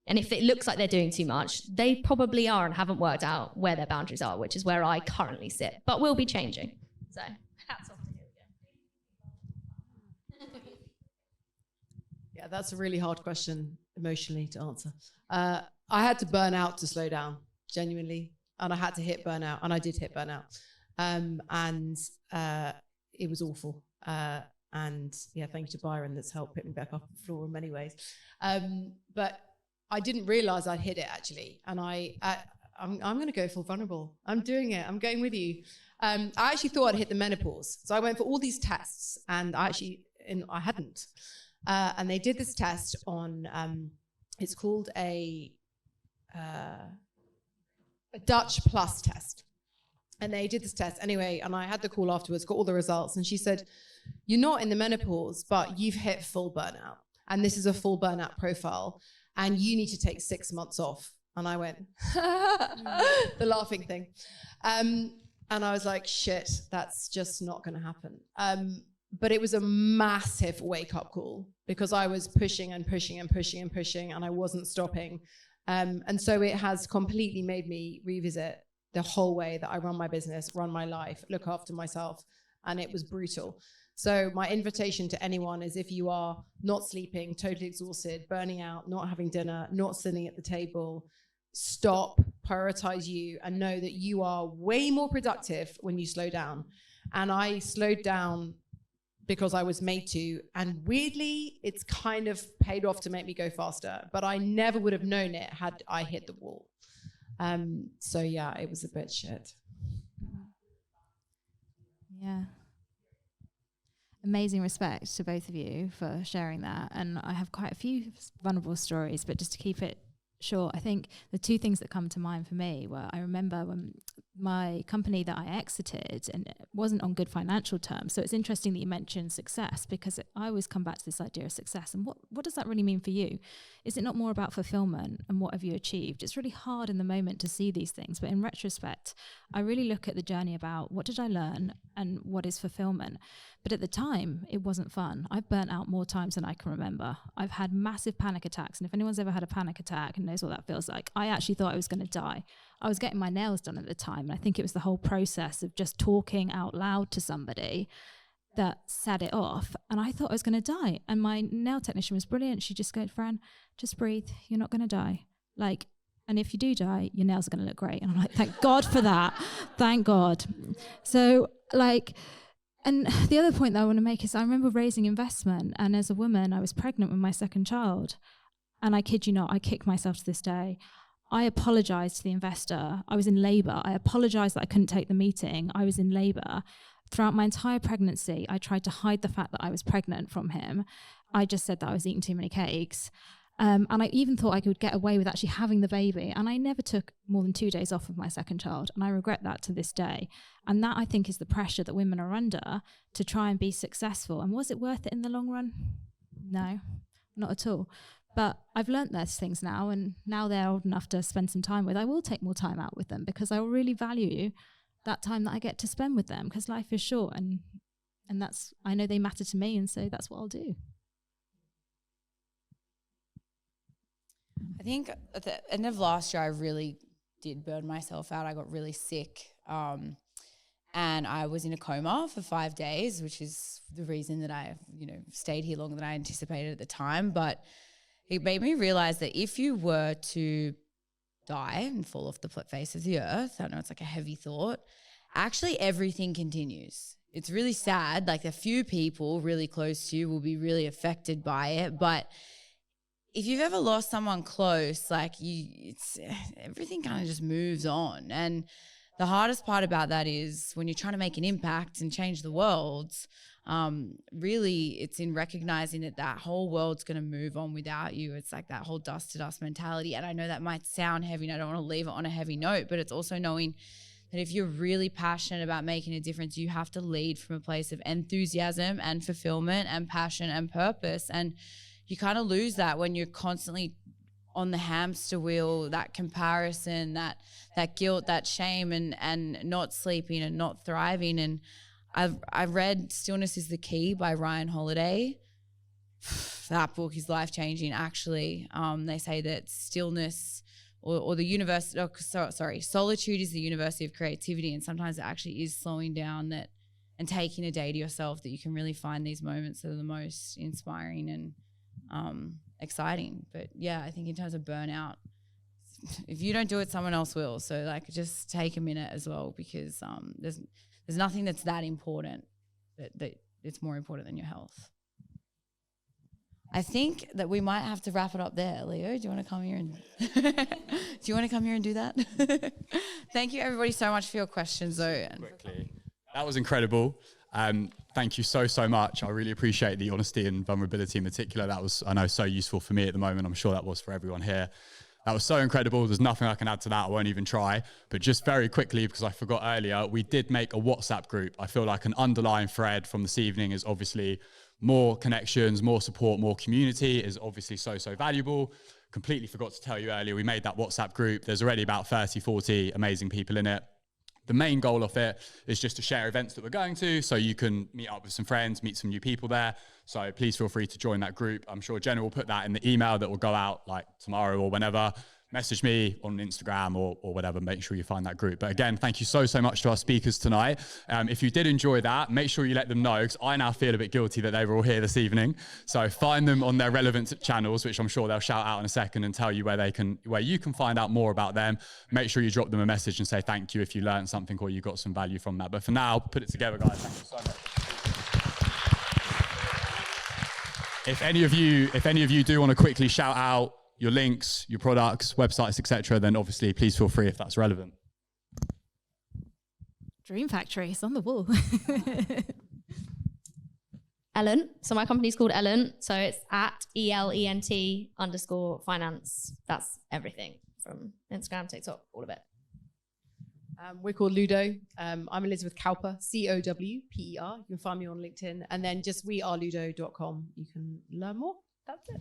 and if it looks like they're doing too much, they probably are and haven't worked out where their boundaries are, which is where I currently sit, but will be changing. So hats off to you. Yeah, that's a really hard question emotionally to answer. I had to burn out to slow down, genuinely. And I had to hit burnout, and I did hit burnout. It was awful. And yeah, thank you to Byron that's helped pick me back up on the floor in many ways. But I didn't realize I'd hit it actually. And I'm going to go full vulnerable. I'm doing it. I'm going with you. I actually thought I'd hit the menopause. So I went for all these tests, and I hadn't. And they did this test on, it's called a Dutch Plus test. And they did this test anyway, and I had the call afterwards, got all the results, and she said, you're not in the menopause, but you've hit full burnout. And this is a full burnout profile, and you need to take 6 months off. And I went, the laughing thing. And I was like, shit, that's just not going to happen. But it was a massive wake-up call because I was pushing and pushing and pushing and pushing, and I wasn't stopping. And so it has completely made me revisit the whole way that I run my business, run my life, look after myself, and it was brutal. So my invitation to anyone is, if you are not sleeping, totally exhausted, burning out, not having dinner, not sitting at the table, stop, prioritize you, and know that you are way more productive when you slow down. And I slowed down because I was made to, and weirdly, it's kind of paid off to make me go faster, but I never would have known it had I hit the wall. So yeah, it was a bit shit. Yeah. Amazing respect to both of you for sharing that. And I have quite a few vulnerable stories, but just to keep it short, I think the two things that come to mind for me were, I remember when my company that I exited, and it wasn't on good financial terms. So it's interesting that you mentioned success, because I always come back to this idea of success. And what does that really mean for you? Is it not more about fulfillment and what have you achieved? It's really hard in the moment to see these things. But in retrospect, I really look at the journey about what did I learn and what is fulfillment. But at the time, it wasn't fun. I've burnt out more times than I can remember. I've had massive panic attacks. And if anyone's ever had a panic attack and knows what that feels like, I actually thought I was going to die. I was getting my nails done at the time. And I think it was the whole process of just talking out loud to somebody that set it off. And I thought I was going to die. And my nail technician was brilliant. She just goes, Fran, just breathe. You're not going to die. Like, and if you do die, your nails are going to look great. And I'm like, thank God for that. Thank God. So like, and the other point that I want to make is I remember raising investment. And as a woman, I was pregnant with my second child. And I kid you not, I kick myself to this day. I apologized to the investor. I was in labor. I apologized that I couldn't take the meeting. I was in labor. Throughout my entire pregnancy, I tried to hide the fact that I was pregnant from him. I just said that I was eating too many cakes. And I even thought I could get away with actually having the baby. And I never took more than 2 days off of my second child. And I regret that to this day. And that, I think, is the pressure that women are under to try and be successful. And was it worth it in the long run? No, not at all. But I've learnt those things now, and now they're old enough to spend some time with. I will take more time out with them because I will really value that time that I get to spend with them, because life is short, and that's, I know they matter to me, and so that's what I'll do. I think at the end of last year, I really did burn myself out. I got really sick, and I was in a coma for 5 days, which is the reason that I, stayed here longer than I anticipated at the time. But it made me realize that if you were to die and fall off the face of the earth, I know it's like a heavy thought, actually everything continues. It's really sad. Like, a few people really close to you will be really affected by it. But if you've ever lost someone close, like everything kind of just moves on. And the hardest part about that is when you're trying to make an impact and change the world, really it's in recognizing that whole world's going to move on without you. It's like that whole dust to dust mentality. And I know that might sound heavy, and I don't want to leave it on a heavy note, but it's also knowing that if you're really passionate about making a difference, you have to lead from a place of enthusiasm and fulfillment and passion and purpose. And you kind of lose that when you're constantly on the hamster wheel, that comparison, that guilt, that shame, and not sleeping and not thriving. And I've read Stillness is the Key by Ryan Holiday. That book is life-changing, actually. They say that stillness or the universe, solitude is the university of creativity, and sometimes it actually is slowing down and taking a day to yourself that you can really find these moments that are the most inspiring and exciting. But yeah, I think in terms of burnout, if you don't do it, someone else will. So like, just take a minute as well, because there's nothing that's that important that it's more important than your health. I think that we might have to wrap it up there. Leo, do you want to come here and do that? Thank you everybody so much for your questions though. Quickly. That was incredible. Thank you so much. I really appreciate the honesty and vulnerability in particular. That was, I know, so useful for me at the moment. I'm sure that was for everyone here. That was so incredible. There's nothing I can add to that. I won't even try. But just very quickly, because I forgot earlier, we did make a WhatsApp group. I feel like an underlying thread from this evening is obviously more connections, more support, more community is obviously so valuable. Completely forgot to tell you earlier, we made that WhatsApp group. There's already about 30, 40 amazing people in it. The main goal of it is just to share events that we're going to, so you can meet up with some friends, meet some new people there. So please feel free to join that group. I'm sure Jenna will put that in the email that will go out like tomorrow or whenever. Message me on Instagram or whatever. Make sure you find that group. But again, thank you so much to our speakers tonight. If you did enjoy that, make sure you let them know, because I now feel a bit guilty that they were all here this evening. So find them on their relevant channels, which I'm sure they'll shout out in a second and tell you where you can find out more about them. Make sure you drop them a message and say thank you if you learned something or you got some value from that. But for now, put it together, guys. Thank you so much. If any of you do want to quickly shout out your links, your products, websites, etc., then obviously please feel free if that's relevant. Dream Factory, it's on the wall. Elent. So my company's called Elent. So it's at ELENT_finance. That's everything from Instagram, TikTok, all of it. We're called Ludo. I'm Elizabeth Cowper, Cowper. You can find me on LinkedIn. And then just weareludo.com. You can learn more. That's it.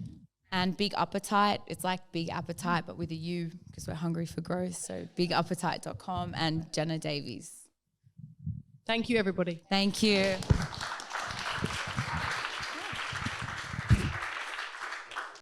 And Big Uppetite, it's like Big Appetite, but with a U, because we're hungry for growth. So bigappetite.com and Jenna Davies. Thank you, everybody. Thank you.